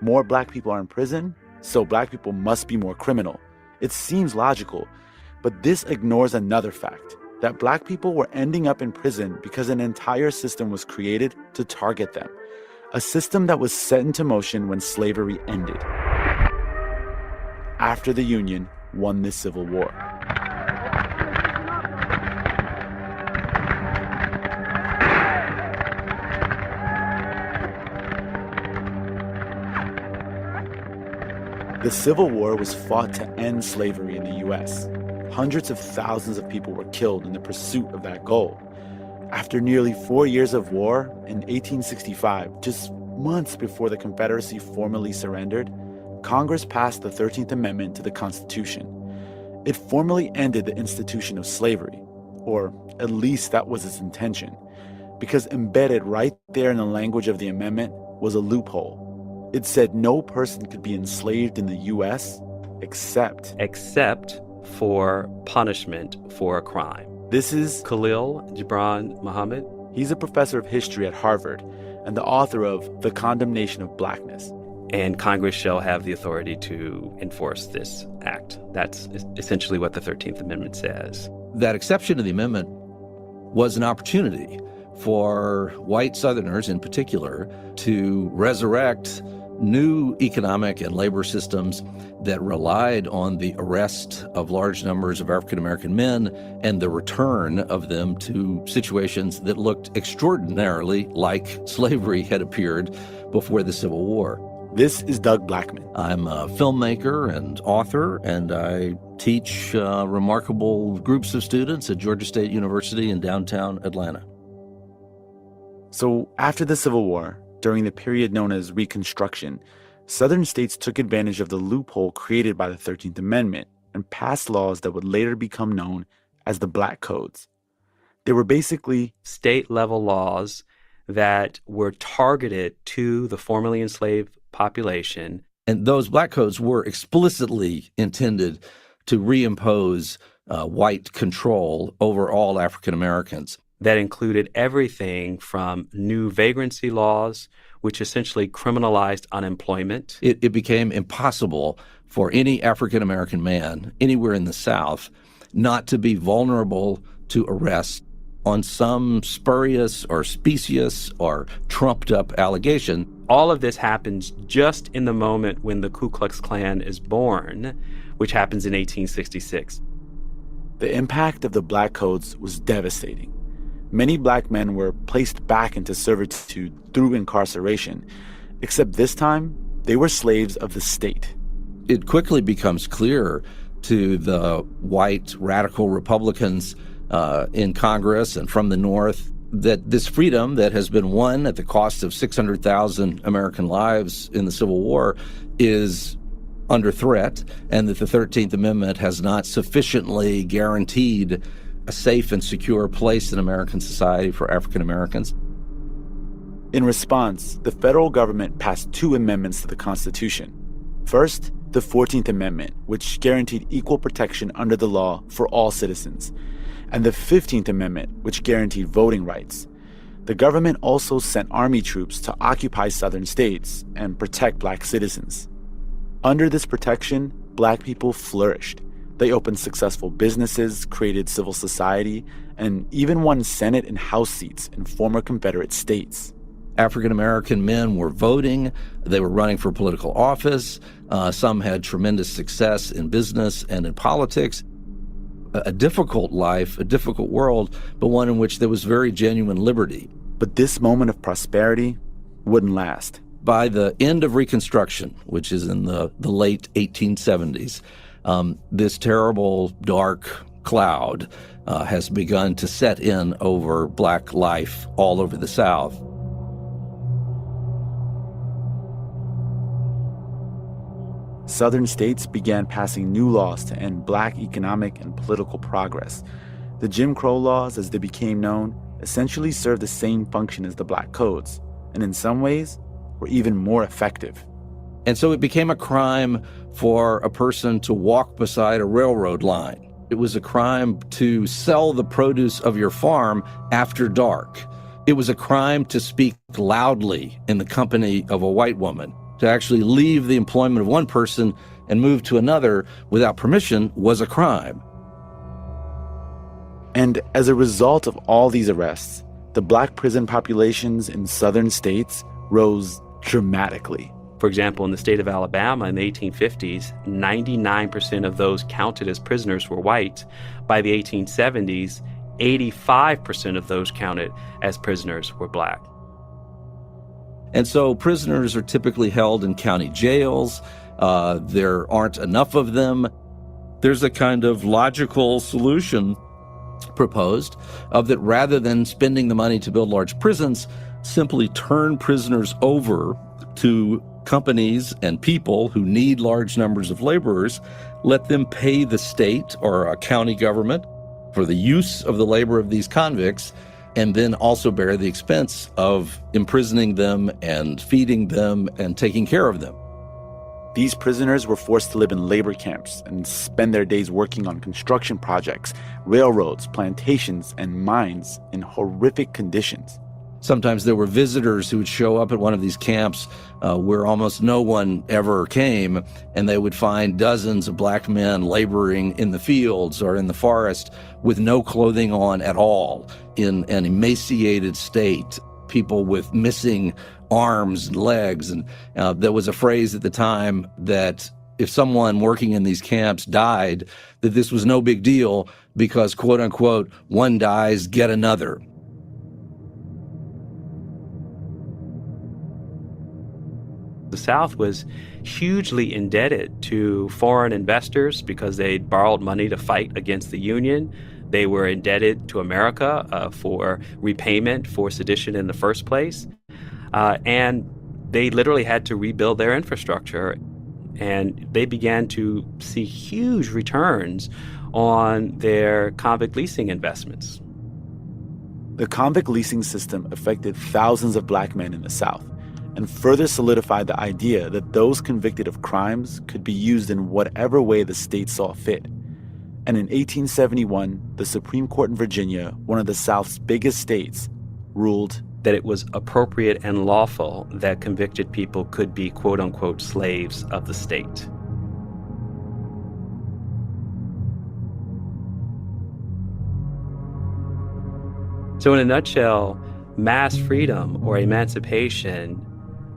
More Black people are in prison, so Black people must be more criminal. It seems logical, but this ignores another fact, that Black people were ending up in prison because an entire system was created to target them, a system that was set into motion when slavery ended, after the Union won the Civil War. The Civil War was fought to end slavery in the U.S. Hundreds of thousands of people were killed in the pursuit of that goal. After nearly 4 years of war, in 1865, just months before the Confederacy formally surrendered, Congress passed the 13th Amendment to the Constitution. It formally ended the institution of slavery, or at least that was its intention, because embedded right there in the language of the amendment was a loophole. It said no person could be enslaved in the U.S. except for punishment for a crime. This is Khalil Gibran Muhammad. He's a professor of history at Harvard and the author of The Condemnation of Blackness. And Congress shall have the authority to enforce this act. That's essentially what the 13th Amendment says. That exception to the amendment was an opportunity for white Southerners in particular to resurrect new economic and labor systems that relied on the arrest of large numbers of African-American men and the return of them to situations that looked extraordinarily like slavery had appeared before the Civil War. This is Doug Blackman. I'm a filmmaker and author, and I teach remarkable groups of students at Georgia State University in downtown Atlanta. So after the Civil War, during the period known as Reconstruction, Southern states took advantage of the loophole created by the 13th Amendment and passed laws that would later become known as the Black Codes. They were basically state-level laws that were targeted to the formerly enslaved population. And those Black Codes were explicitly intended to reimpose white control over all African Americans. That included everything from new vagrancy laws, which essentially criminalized unemployment. It became impossible for any African American man anywhere in the South not to be vulnerable to arrest on some spurious or specious or trumped-up allegation. All of this happens just in the moment when the Ku Klux Klan is born, which happens in 1866. The impact of the Black Codes was devastating. Many Black men were placed back into servitude through incarceration, except this time, they were slaves of the state. It quickly becomes clear to the white radical Republicans in Congress and from the North that this freedom that has been won at the cost of 600,000 American lives in the Civil War is under threat, and that the 13th Amendment has not sufficiently guaranteed a safe and secure place in American society for African Americans. In response, the federal government passed two amendments to the Constitution. First, the 14th Amendment, which guaranteed equal protection under the law for all citizens, and the 15th Amendment, which guaranteed voting rights. The government also sent army troops to occupy southern states and protect Black citizens. Under this protection, Black people flourished. They opened successful businesses, created civil society, and even won Senate and House seats in former Confederate states. African American men were voting. They were running for political office. Some had tremendous success in business and in politics. A difficult life, a difficult world, but one in which there was very genuine liberty. But this moment of prosperity wouldn't last. By the end of Reconstruction, which is in the late 1870s, this terrible, dark cloud has begun to set in over Black life all over the South. Southern states began passing new laws to end Black economic and political progress. The Jim Crow laws, as they became known, essentially served the same function as the Black Codes, and in some ways were even more effective. And so it became a crime for a person to walk beside a railroad line. It was a crime to sell the produce of your farm after dark. It was a crime to speak loudly in the company of a white woman. To actually leave the employment of one person and move to another without permission was a crime. And as a result of all these arrests, the Black prison populations in southern states rose dramatically. For example, in the state of Alabama in the 1850s, 99% of those counted as prisoners were white. By the 1870s, 85% of those counted as prisoners were Black. And so prisoners are typically held in county jails. There aren't enough of them. There's a kind of logical solution proposed of that rather than spending the money to build large prisons, simply turn prisoners over to companies and people who need large numbers of laborers, let them pay the state or a county government for the use of the labor of these convicts, and then also bear the expense of imprisoning them and feeding them and taking care of them. These prisoners were forced to live in labor camps and spend their days working on construction projects, railroads, plantations, and mines in horrific conditions. Sometimes there were visitors who would show up at one of these camps where almost no one ever came, and they would find dozens of black men laboring in the fields or in the forest with no clothing on at all, in an emaciated state, people with missing arms and legs. And there was a phrase at the time that if someone working in these camps died, that this was no big deal because, quote unquote, one dies, get another. The South was hugely indebted to foreign investors because they'd borrowed money to fight against the Union. They were indebted to America for repayment for sedition in the first place. And they literally had to rebuild their infrastructure. And they began to see huge returns on their convict leasing investments. The convict leasing system affected thousands of black men in the South and further solidified the idea that those convicted of crimes could be used in whatever way the state saw fit. And in 1871, the Supreme Court in Virginia, one of the South's biggest states, ruled that it was appropriate and lawful that convicted people could be, quote unquote, slaves of the state. So in a nutshell, mass freedom or emancipation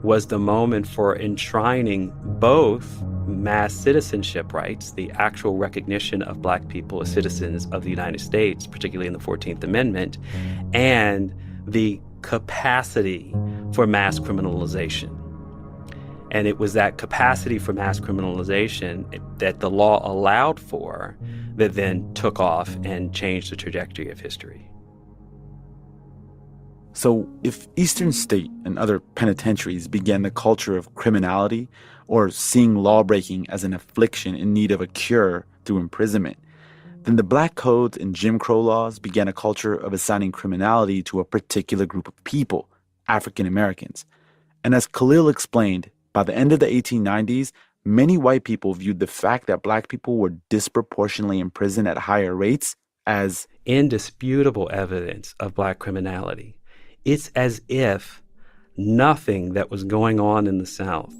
was the moment for enshrining both mass citizenship rights, the actual recognition of black people as citizens of the United States, particularly in the 14th Amendment, and the capacity for mass criminalization. And it was that capacity for mass criminalization that the law allowed for that then took off and changed the trajectory of history. So if Eastern State and other penitentiaries began the culture of criminality or seeing lawbreaking as an affliction in need of a cure through imprisonment, then the Black Codes and Jim Crow laws began a culture of assigning criminality to a particular group of people, African Americans. And as Khalil explained, by the end of the 1890s, many white people viewed the fact that black people were disproportionately imprisoned at higher rates as indisputable evidence of black criminality. It's as if nothing that was going on in the South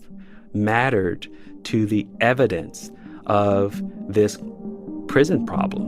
mattered to the evidence of this prison problem.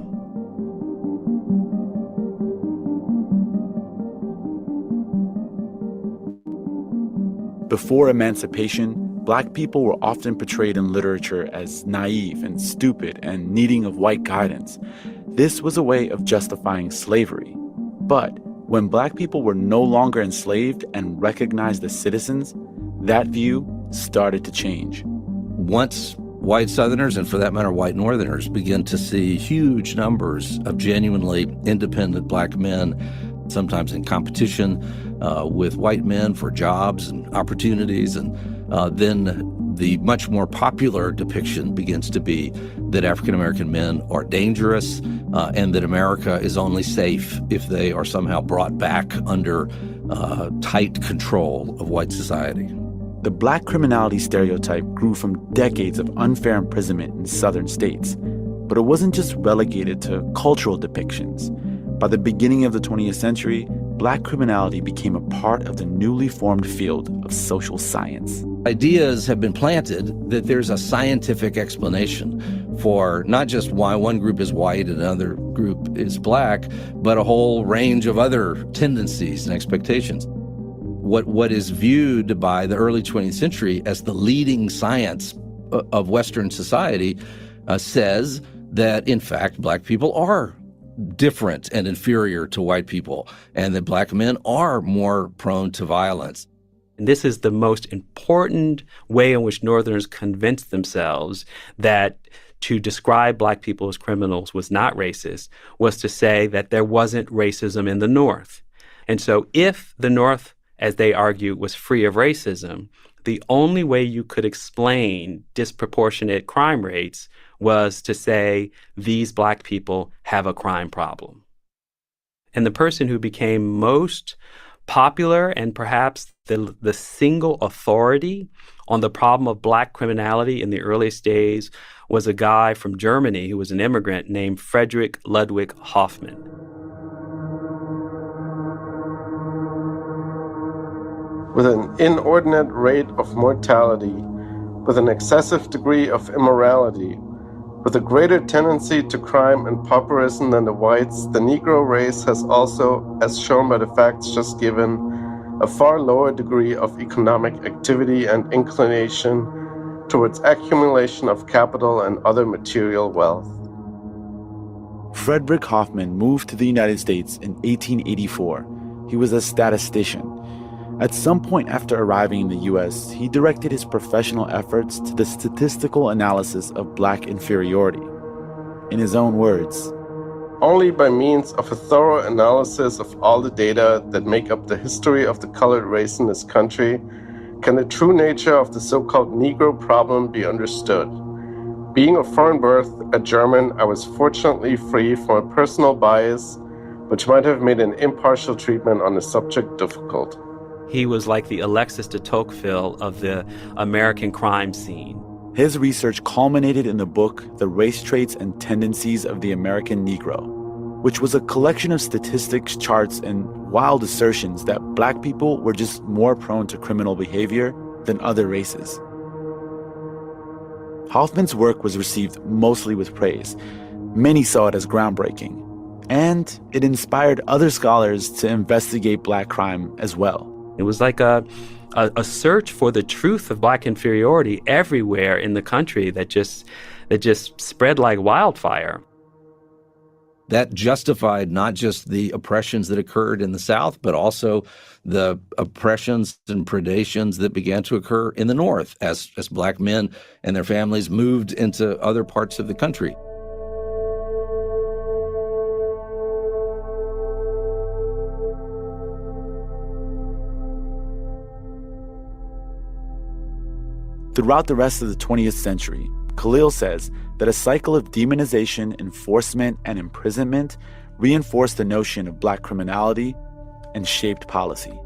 Before emancipation, black people were often portrayed in literature as naive and stupid and needing of white guidance. This was a way of justifying slavery. But when black people were no longer enslaved and recognized as citizens, that view started to change. Once white Southerners, and for that matter, white Northerners, began to see huge numbers of genuinely independent black men, sometimes in competition with white men for jobs and opportunities, and then the much more popular depiction begins to be that African-American men are dangerous and that America is only safe if they are somehow brought back under tight control of white society. The black criminality stereotype grew from decades of unfair imprisonment in southern states. But it wasn't just relegated to cultural depictions. By the beginning of the 20th century, black criminality became a part of the newly formed field of social science. Ideas have been planted that there's a scientific explanation for not just why one group is white and another group is black, but a whole range of other tendencies and expectations. What is viewed by the early 20th century as the leading science of Western society says that, in fact, black people are different and inferior to white people, and that black men are more prone to violence. And this is the most important way in which Northerners convinced themselves that to describe black people as criminals was not racist, was to say that there wasn't racism in the North. And so if the North, as they argue, was free of racism, the only way you could explain disproportionate crime rates was to say these black people have a crime problem. And the person who became most popular and perhaps the single authority on the problem of black criminality in the earliest days was a guy from Germany who was an immigrant named Friedrich Ludwig Hoffmann. With an inordinate rate of mortality, with an excessive degree of immorality, with a greater tendency to crime and pauperism than the whites, the Negro race has also, as shown by the facts just given, a far lower degree of economic activity and inclination towards accumulation of capital and other material wealth. Frederick Hoffman moved to the United States in 1884. He was a statistician. At some point after arriving in the U.S., he directed his professional efforts to the statistical analysis of black inferiority. In his own words, only by means of a thorough analysis of all the data that make up the history of the colored race in this country can the true nature of the so-called Negro problem be understood. Being of foreign birth, a German, I was fortunately free from a personal bias which might have made an impartial treatment on the subject difficult. He was like the Alexis de Tocqueville of the American crime scene. His research culminated in the book The Race Traits and Tendencies of the American Negro, which was a collection of statistics, charts, and wild assertions that black people were just more prone to criminal behavior than other races. Hoffman's work was received mostly with praise. Many saw it as groundbreaking, and it inspired other scholars to investigate black crime as well. It was like a search for the truth of black inferiority everywhere in the country that just spread like wildfire. That justified not just the oppressions that occurred in the South, but also the oppressions and predations that began to occur in the North as black men and their families moved into other parts of the country. Throughout the rest of the 20th century, Khalil says that a cycle of demonization, enforcement, and imprisonment reinforced the notion of black criminality and shaped policy.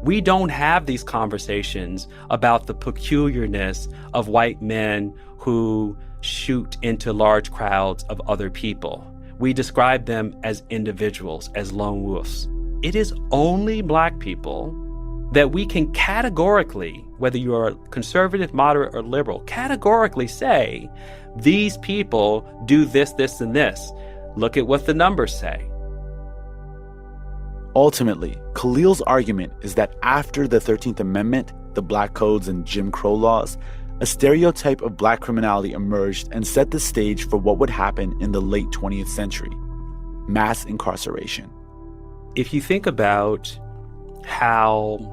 We don't have these conversations about the peculiarness of white men who shoot into large crowds of other people. We describe them as individuals, as lone wolves. It is only black people that we can categorically, whether you are conservative, moderate, or liberal, categorically say, these people do this, this, and this. Look at what the numbers say. Ultimately, Khalil's argument is that after the 13th Amendment, the Black Codes, and Jim Crow laws, a stereotype of black criminality emerged and set the stage for what would happen in the late 20th century: mass incarceration. If you think about how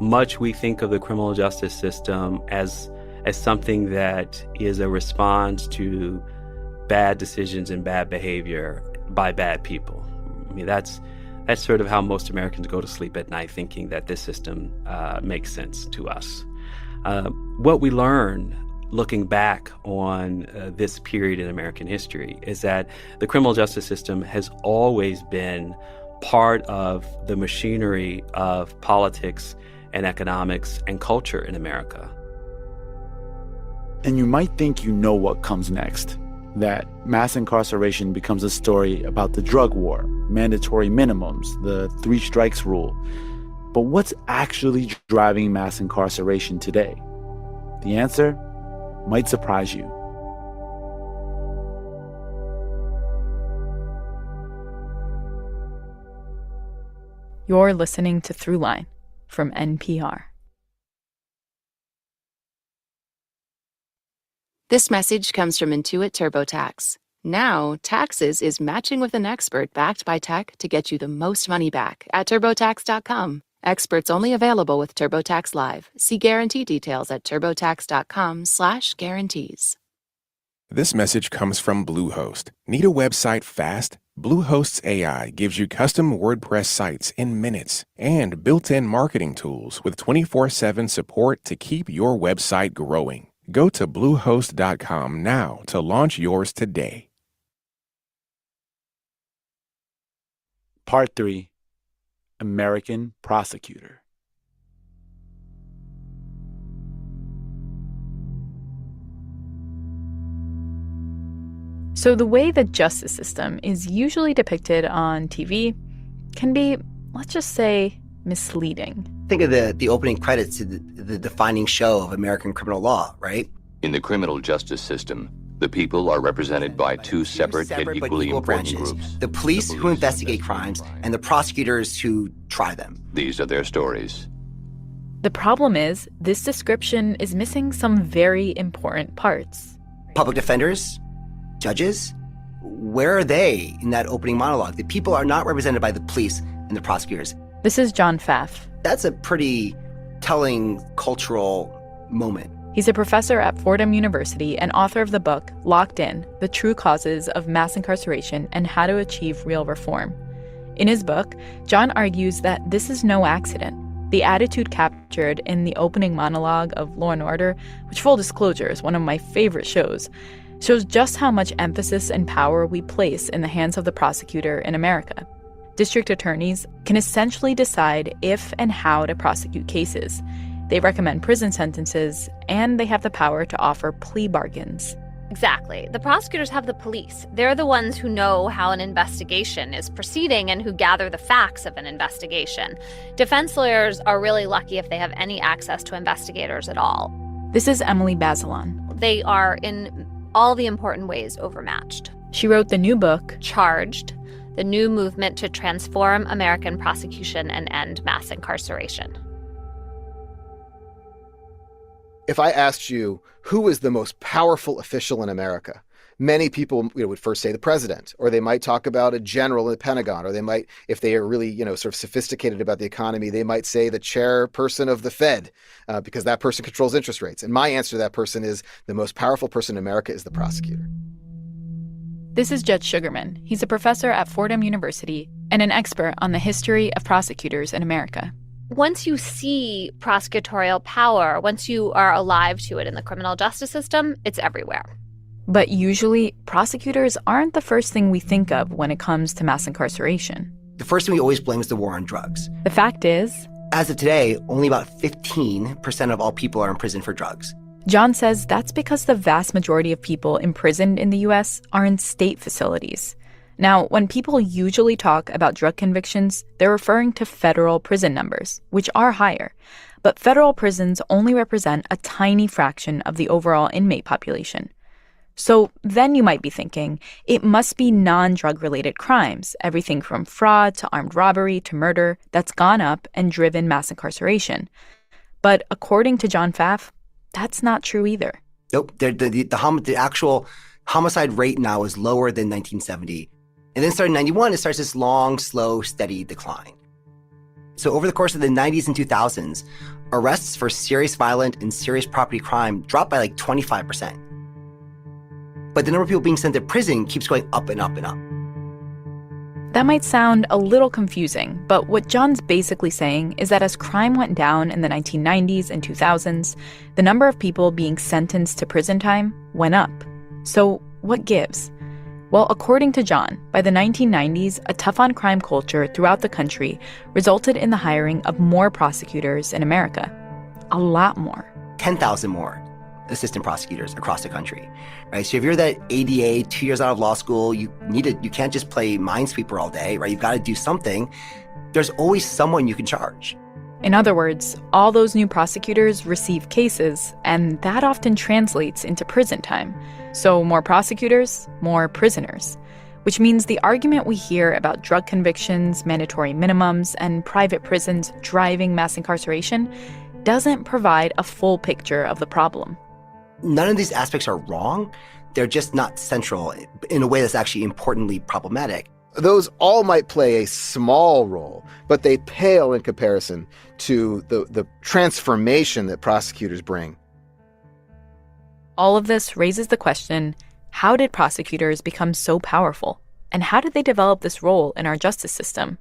much we think of the criminal justice system as something that is a response to bad decisions and bad behavior by bad people. I mean, that's sort of how most Americans go to sleep at night, thinking that this system makes sense to us. What we learn looking back on this period in American history is that the criminal justice system has always been part of the machinery of politics and economics and culture in America. And you might think you know what comes next, that mass incarceration becomes a story about the drug war, mandatory minimums, the 3 strikes rule. But what's actually driving mass incarceration today? The answer might surprise you. You're listening to Throughline from NPR. This message comes from Intuit TurboTax. Now, taxes is matching with an expert backed by tech to get you the most money back at TurboTax.com. Experts only available with TurboTax Live. See guarantee details at TurboTax.com/guarantees. This message comes from Bluehost. Need a website fast? Bluehost's AI gives you custom WordPress sites in minutes and built-in marketing tools with 24/7 support to keep your website growing. Go to Bluehost.com now to launch yours today. Part 3. American Prosecutor. So the way the justice system is usually depicted on TV can be, let's just say, misleading. Think of the opening credits to the defining show of American criminal law, right? In the criminal justice system, the people are represented by two separate and equally important branches. groups. The police who investigate crimes and the prosecutors who try them. These are their stories. The problem is, this description is missing some very important parts. Public defenders, judges, where are they in that opening monologue? The people are not represented by the police and the prosecutors. This is John Pfaff. That's a pretty telling cultural moment. He's a professor at Fordham University and author of the book Locked In: The True Causes of Mass Incarceration and How to Achieve Real Reform. In his book, John argues that this is no accident. The attitude captured in the opening monologue of Law & Order, which, full disclosure, is one of my favorite shows just how much emphasis and power we place in the hands of the prosecutor in America. District attorneys can essentially decide if and how to prosecute cases. They recommend prison sentences, and they have the power to offer plea bargains. Exactly. The prosecutors have the police. They're the ones who know how an investigation is proceeding and who gather the facts of an investigation. Defense lawyers are really lucky if they have any access to investigators at all. This is Emily Bazelon. They are, in all the important ways, overmatched. She wrote the new book, Charged: The New Movement to Transform American Prosecution and End Mass Incarceration. If I asked you who is the most powerful official in America, many people would first say the president, or they might talk about a general in the Pentagon, or they might, if they are really sort of sophisticated about the economy, they might say the chairperson of the Fed, because that person controls interest rates. And my answer to that person is the most powerful person in America is the prosecutor. This is Jed Sugarman. He's a professor at Fordham University and an expert on the history of prosecutors in America. Once you see prosecutorial power, once you are alive to it in the criminal justice system, it's everywhere. But usually, prosecutors aren't the first thing we think of when it comes to mass incarceration. The first thing we always blame is the war on drugs. The fact is, as of today, only about 15% of all people are in prison for drugs. John says that's because the vast majority of people imprisoned in the U.S. are in state facilities. Now, when people usually talk about drug convictions, they're referring to federal prison numbers, which are higher. But federal prisons only represent a tiny fraction of the overall inmate population. So then you might be thinking, it must be non-drug-related crimes, everything from fraud to armed robbery to murder, that's gone up and driven mass incarceration. But according to John Pfaff, that's not true either. Nope. The actual homicide rate now is lower than 1970. And then starting in 91, it starts this long, slow, steady decline. So over the course of the 90s and 2000s, arrests for serious violent and serious property crime dropped by like 25%. But the number of people being sent to prison keeps going up and up and up. That might sound a little confusing, but what John's basically saying is that as crime went down in the 1990s and 2000s, the number of people being sentenced to prison time went up. So what gives? Well, according to John, by the 1990s, a tough-on-crime culture throughout the country resulted in the hiring of more prosecutors in America. A lot more. 10,000 more assistant prosecutors across the country, right? So if you're that ADA, 2 years out of law school, you can't just play minesweeper all day, right? You've got to do something. There's always someone you can charge. In other words, all those new prosecutors receive cases, and that often translates into prison time. So more prosecutors, more prisoners, which means the argument we hear about drug convictions, mandatory minimums, and private prisons driving mass incarceration doesn't provide a full picture of the problem. None of these aspects are wrong. They're just not central in a way that's actually importantly problematic. Those all might play a small role, but they pale in comparison to the transformation that prosecutors bring. All of this raises the question, how did prosecutors become so powerful? And how did they develop this role in our justice system?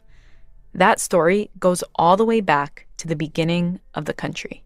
That story goes all the way back to the beginning of the country.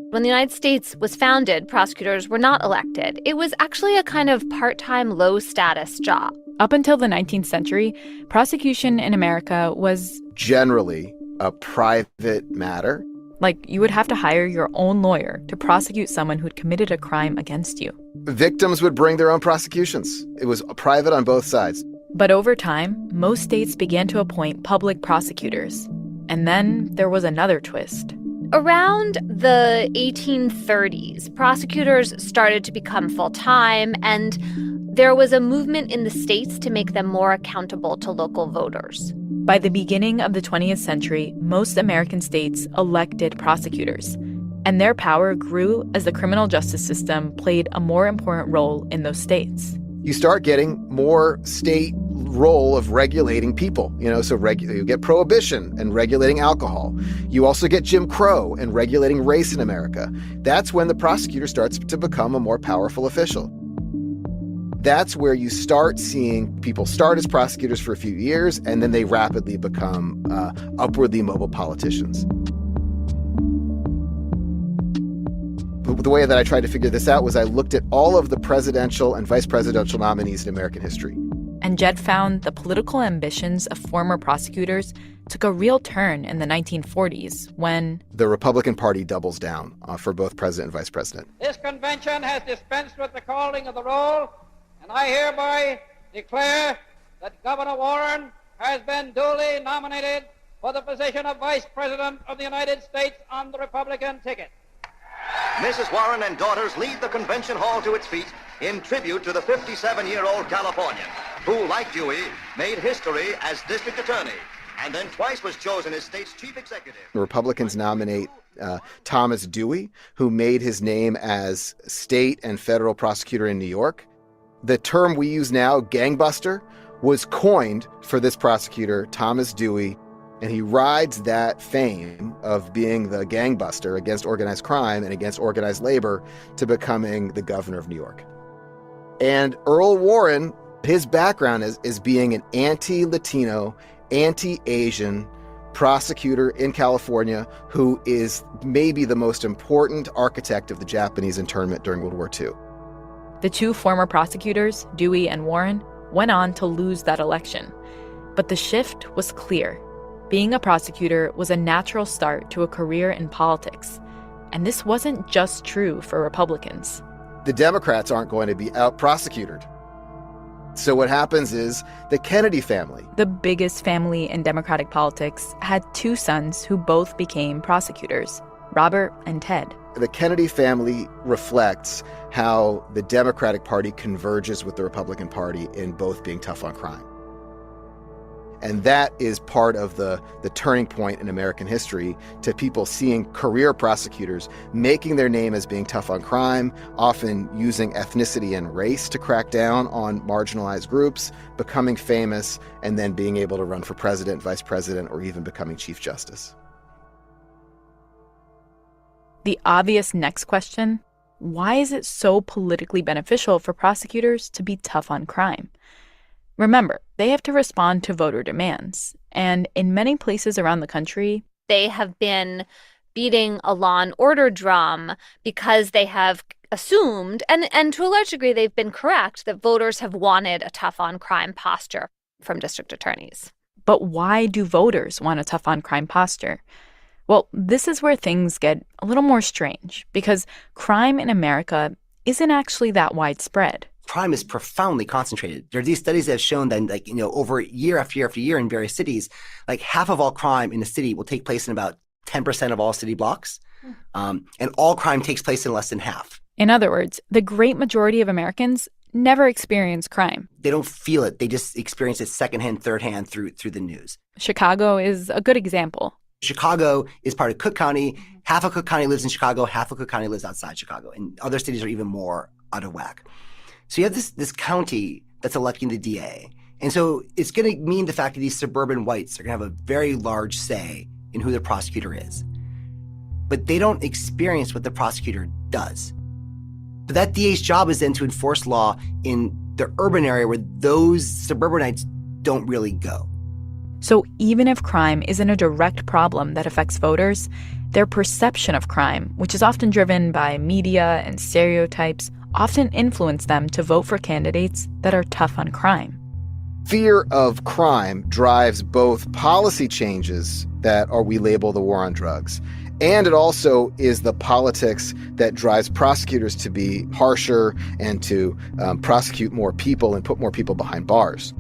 When the United States was founded, prosecutors were not elected. It was actually a kind of part-time, low-status job. Up until the 19th century, prosecution in America was generally a private matter. Like, you would have to hire your own lawyer to prosecute someone who'd committed a crime against you. Victims would bring their own prosecutions. It was private on both sides. But over time, most states began to appoint public prosecutors. And then there was another twist. Around the 1830s, prosecutors started to become full-time, and there was a movement in the states to make them more accountable to local voters. By the beginning of the 20th century, most American states elected prosecutors, and their power grew as the criminal justice system played a more important role in those states. You start getting more state role of regulating people, so you get prohibition and regulating alcohol. You also get Jim Crow and regulating race in America. That's when the prosecutor starts to become a more powerful official. That's where you start seeing people start as prosecutors for a few years, and then they rapidly become upwardly mobile politicians. The way that I tried to figure this out was I looked at all of the presidential and vice presidential nominees in American history. And Jed found the political ambitions of former prosecutors took a real turn in the 1940s when the Republican Party doubles down for both president and vice president. This convention has dispensed with the calling of the roll, and I hereby declare that Governor Warren has been duly nominated for the position of Vice President of the United States on the Republican ticket. Mrs. Warren and daughters lead the convention hall to its feet in tribute to the 57-year-old Californian who, like Dewey, made history as district attorney and then twice was chosen as state's chief executive. The Republicans nominate Thomas Dewey, who made his name as state and federal prosecutor in New York. The term we use now, gangbuster, was coined for this prosecutor, Thomas Dewey, and he rides that fame of being the gangbuster against organized crime and against organized labor to becoming the governor of New York. And Earl Warren, his background is being an anti-Latino, anti-Asian prosecutor in California who is maybe the most important architect of the Japanese internment during World War II. The two former prosecutors, Dewey and Warren, went on to lose that election. But the shift was clear. Being a prosecutor was a natural start to a career in politics. And this wasn't just true for Republicans. The Democrats aren't going to be out-prosecuted. So what happens is the Kennedy family, the biggest family in Democratic politics, had two sons who both became prosecutors, Robert and Ted. The Kennedy family reflects how the Democratic Party converges with the Republican Party in both being tough on crime. And that is part of the turning point in American history to people seeing career prosecutors making their name as being tough on crime, often using ethnicity and race to crack down on marginalized groups, becoming famous, and then being able to run for president, vice president, or even becoming chief justice. The obvious next question, why is it so politically beneficial for prosecutors to be tough on crime? Remember, they have to respond to voter demands. And in many places around the country, they have been beating a law and order drum because they have assumed, and to a large degree they've been correct, that voters have wanted a tough on crime posture from district attorneys. But why do voters want a tough on crime posture? Well, this is where things get a little more strange, because crime in America isn't actually that widespread. Crime is profoundly concentrated. There are these studies that have shown that, over year after year after year in various cities, half of all crime in a city will take place in about 10% of all city blocks. And all crime takes place in less than half. In other words, the great majority of Americans never experience crime. They don't feel it. They just experience it secondhand, thirdhand through the news. Chicago is a good example. Chicago is part of Cook County. Half of Cook County lives in Chicago. Half of Cook County lives outside Chicago. And other cities are even more out of whack. So you have this county that's electing the DA. And so it's going to mean the fact that these suburban whites are going to have a very large say in who the prosecutor is. But they don't experience what the prosecutor does. But that DA's job is then to enforce law in the urban area where those suburbanites don't really go. So even if crime isn't a direct problem that affects voters, their perception of crime, which is often driven by media and stereotypes, often influence them to vote for candidates that are tough on crime. Fear of crime drives both policy changes that we label the war on drugs, and it also is the politics that drives prosecutors to be harsher and to prosecute more people and put more people behind bars.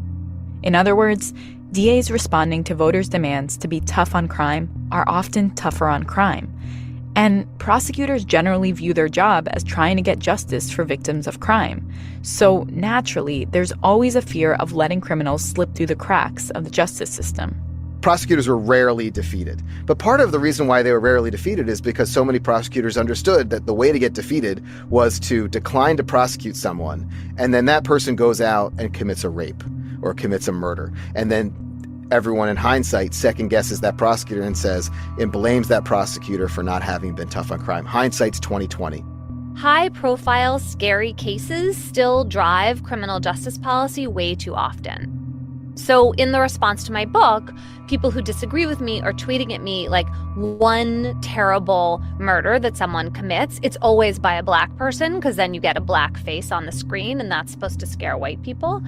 In other words, DAs responding to voters' demands to be tough on crime are often tougher on crime. And prosecutors generally view their job as trying to get justice for victims of crime. So naturally, there's always a fear of letting criminals slip through the cracks of the justice system. Prosecutors were rarely defeated. But part of the reason why they were rarely defeated is because so many prosecutors understood that the way to get defeated was to decline to prosecute someone, and then that person goes out and commits a rape or commits a murder. And then everyone in hindsight second guesses that prosecutor and blames that prosecutor for not having been tough on crime. Hindsight's 20/20. High-profile, scary cases still drive criminal justice policy way too often. So in the response to my book, people who disagree with me are tweeting at me like, one terrible murder that someone commits, it's always by a black person because then you get a black face on the screen and that's supposed to scare white people.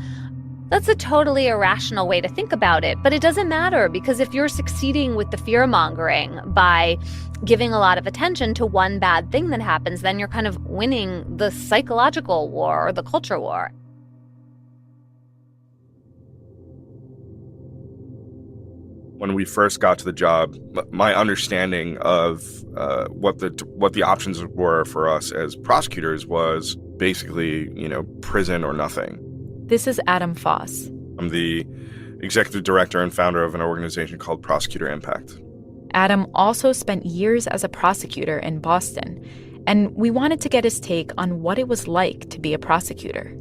That's a totally irrational way to think about it, but it doesn't matter because if you're succeeding with the fear-mongering by giving a lot of attention to one bad thing that happens, then you're kind of winning the psychological war or the culture war. When we first got to the job, my understanding of what the options were for us as prosecutors was basically, prison or nothing. This is Adam Foss. I'm the executive director and founder of an organization called Prosecutor Impact. Adam also spent years as a prosecutor in Boston, and we wanted to get his take on what it was like to be a prosecutor.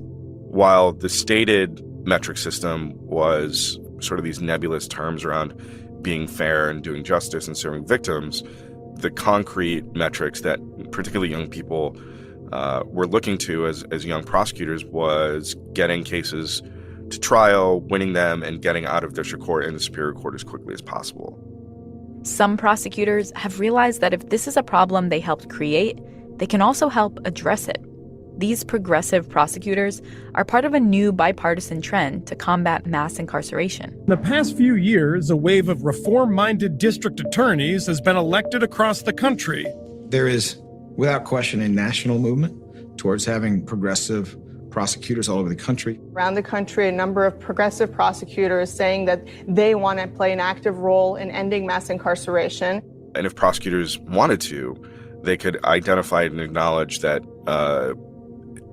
While the stated metric system was sort of these nebulous terms around being fair and doing justice and serving victims, the concrete metrics that particularly young people were looking to as young prosecutors was getting cases to trial, winning them, and getting out of district court and the superior court as quickly as possible. Some prosecutors have realized that if this is a problem they helped create, they can also help address it. These progressive prosecutors are part of a new bipartisan trend to combat mass incarceration. In the past few years, a wave of reform-minded district attorneys has been elected across the country. There is, without question, a national movement towards having progressive prosecutors all over the country. Around the country, a number of progressive prosecutors saying that they want to play an active role in ending mass incarceration. And if prosecutors wanted to, they could identify and acknowledge that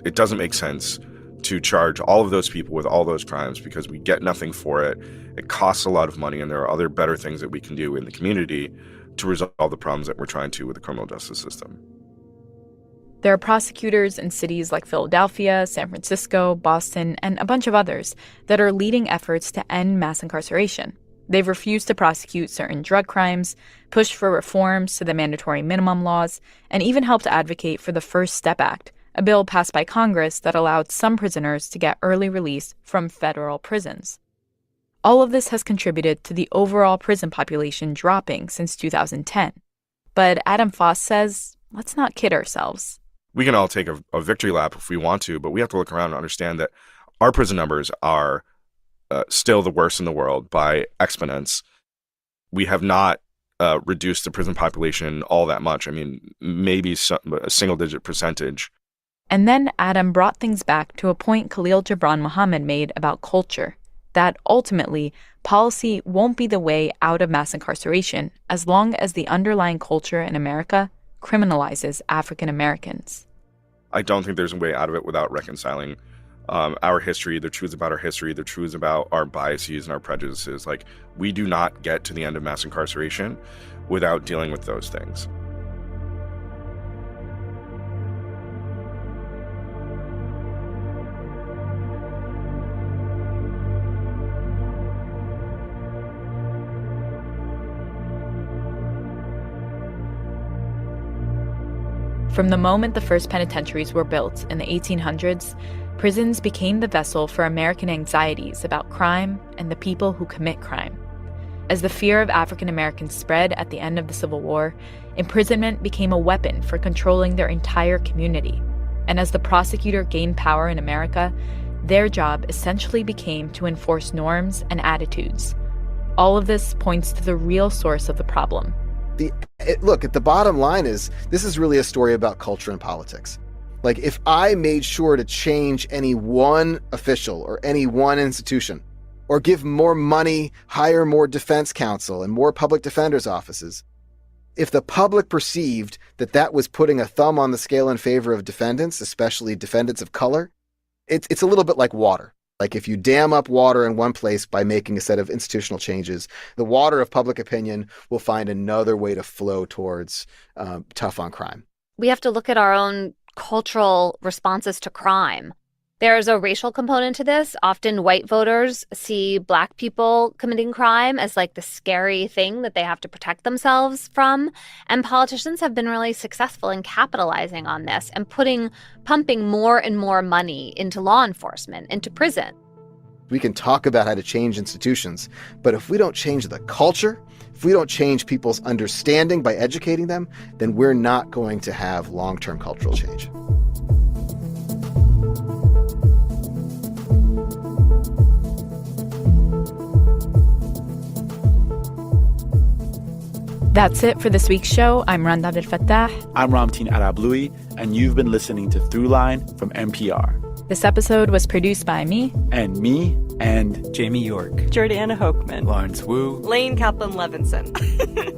it doesn't make sense to charge all of those people with all those crimes because we get nothing for it. It costs a lot of money, and there are other better things that we can do in the community to resolve the problems that we're trying to with the criminal justice system. There are prosecutors in cities like Philadelphia, San Francisco, Boston, and a bunch of others that are leading efforts to end mass incarceration. They've refused to prosecute certain drug crimes, pushed for reforms to the mandatory minimum laws, and even helped advocate for the First Step Act, a bill passed by Congress that allowed some prisoners to get early release from federal prisons. All of this has contributed to the overall prison population dropping since 2010. But Adam Foss says, let's not kid ourselves. We can all take a victory lap if we want to, but we have to look around and understand that our prison numbers are still the worst in the world by exponents. We have not reduced the prison population all that much. I mean, maybe a single-digit percentage. And then Adam brought things back to a point Khalil Gibran Muhammad made about culture, that ultimately policy won't be the way out of mass incarceration as long as the underlying culture in America criminalizes African Americans. I don't think there's a way out of it without reconciling our history, the truths about our history, the truths about our biases and our prejudices. Like, we do not get to the end of mass incarceration without dealing with those things. From the moment the first penitentiaries were built in the 1800s, prisons became the vessel for American anxieties about crime and the people who commit crime. As the fear of African Americans spread at the end of the Civil War, imprisonment became a weapon for controlling their entire community. And as the prosecutor gained power in America, Their job essentially became to enforce norms and attitudes. All of this points to the real source of the problem. Look, at the bottom line is, this is really a story about culture and politics. Like, if I made sure to change any one official or any one institution, or give more money, hire more defense counsel and more public defenders' offices, if the public perceived that that was putting a thumb on the scale in favor of defendants, especially defendants of color, it's a little bit like water. Like, if you dam up water in one place by making a set of institutional changes, the water of public opinion will find another way to flow towards tough on crime. We have to look at our own cultural responses to crime. There's a racial component to this. Often white voters see Black people committing crime as like the scary thing that they have to protect themselves from. And politicians have been really successful in capitalizing on this and pumping more and more money into law enforcement, into prison. We can talk about how to change institutions, but if we don't change the culture, if we don't change people's understanding by educating them, then we're not going to have long-term cultural change. That's it for this week's show. I'm Randa Abdel Fattah. I'm Ramtin Arablouei, and you've been listening to Throughline from NPR. This episode was produced by me. And me. And Jamie York. Jordana Hochman. Lawrence Wu. Lane Kaplan-Levinson.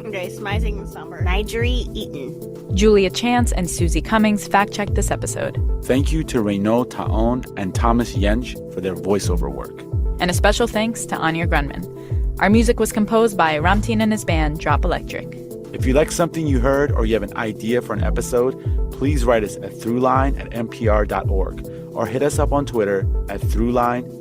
Grace Meising Summer. Nigeri Eaton. Julia Chance and Susie Cummings fact-checked this episode. Thank you to Renaud Taon and Thomas Jensch for their voiceover work. And a special thanks to Anya Grunman. Our music was composed by Ramtin and his band, Drop Electric. If you like something you heard or you have an idea for an episode, please write us at throughline@npr.org or hit us up on Twitter at throughline.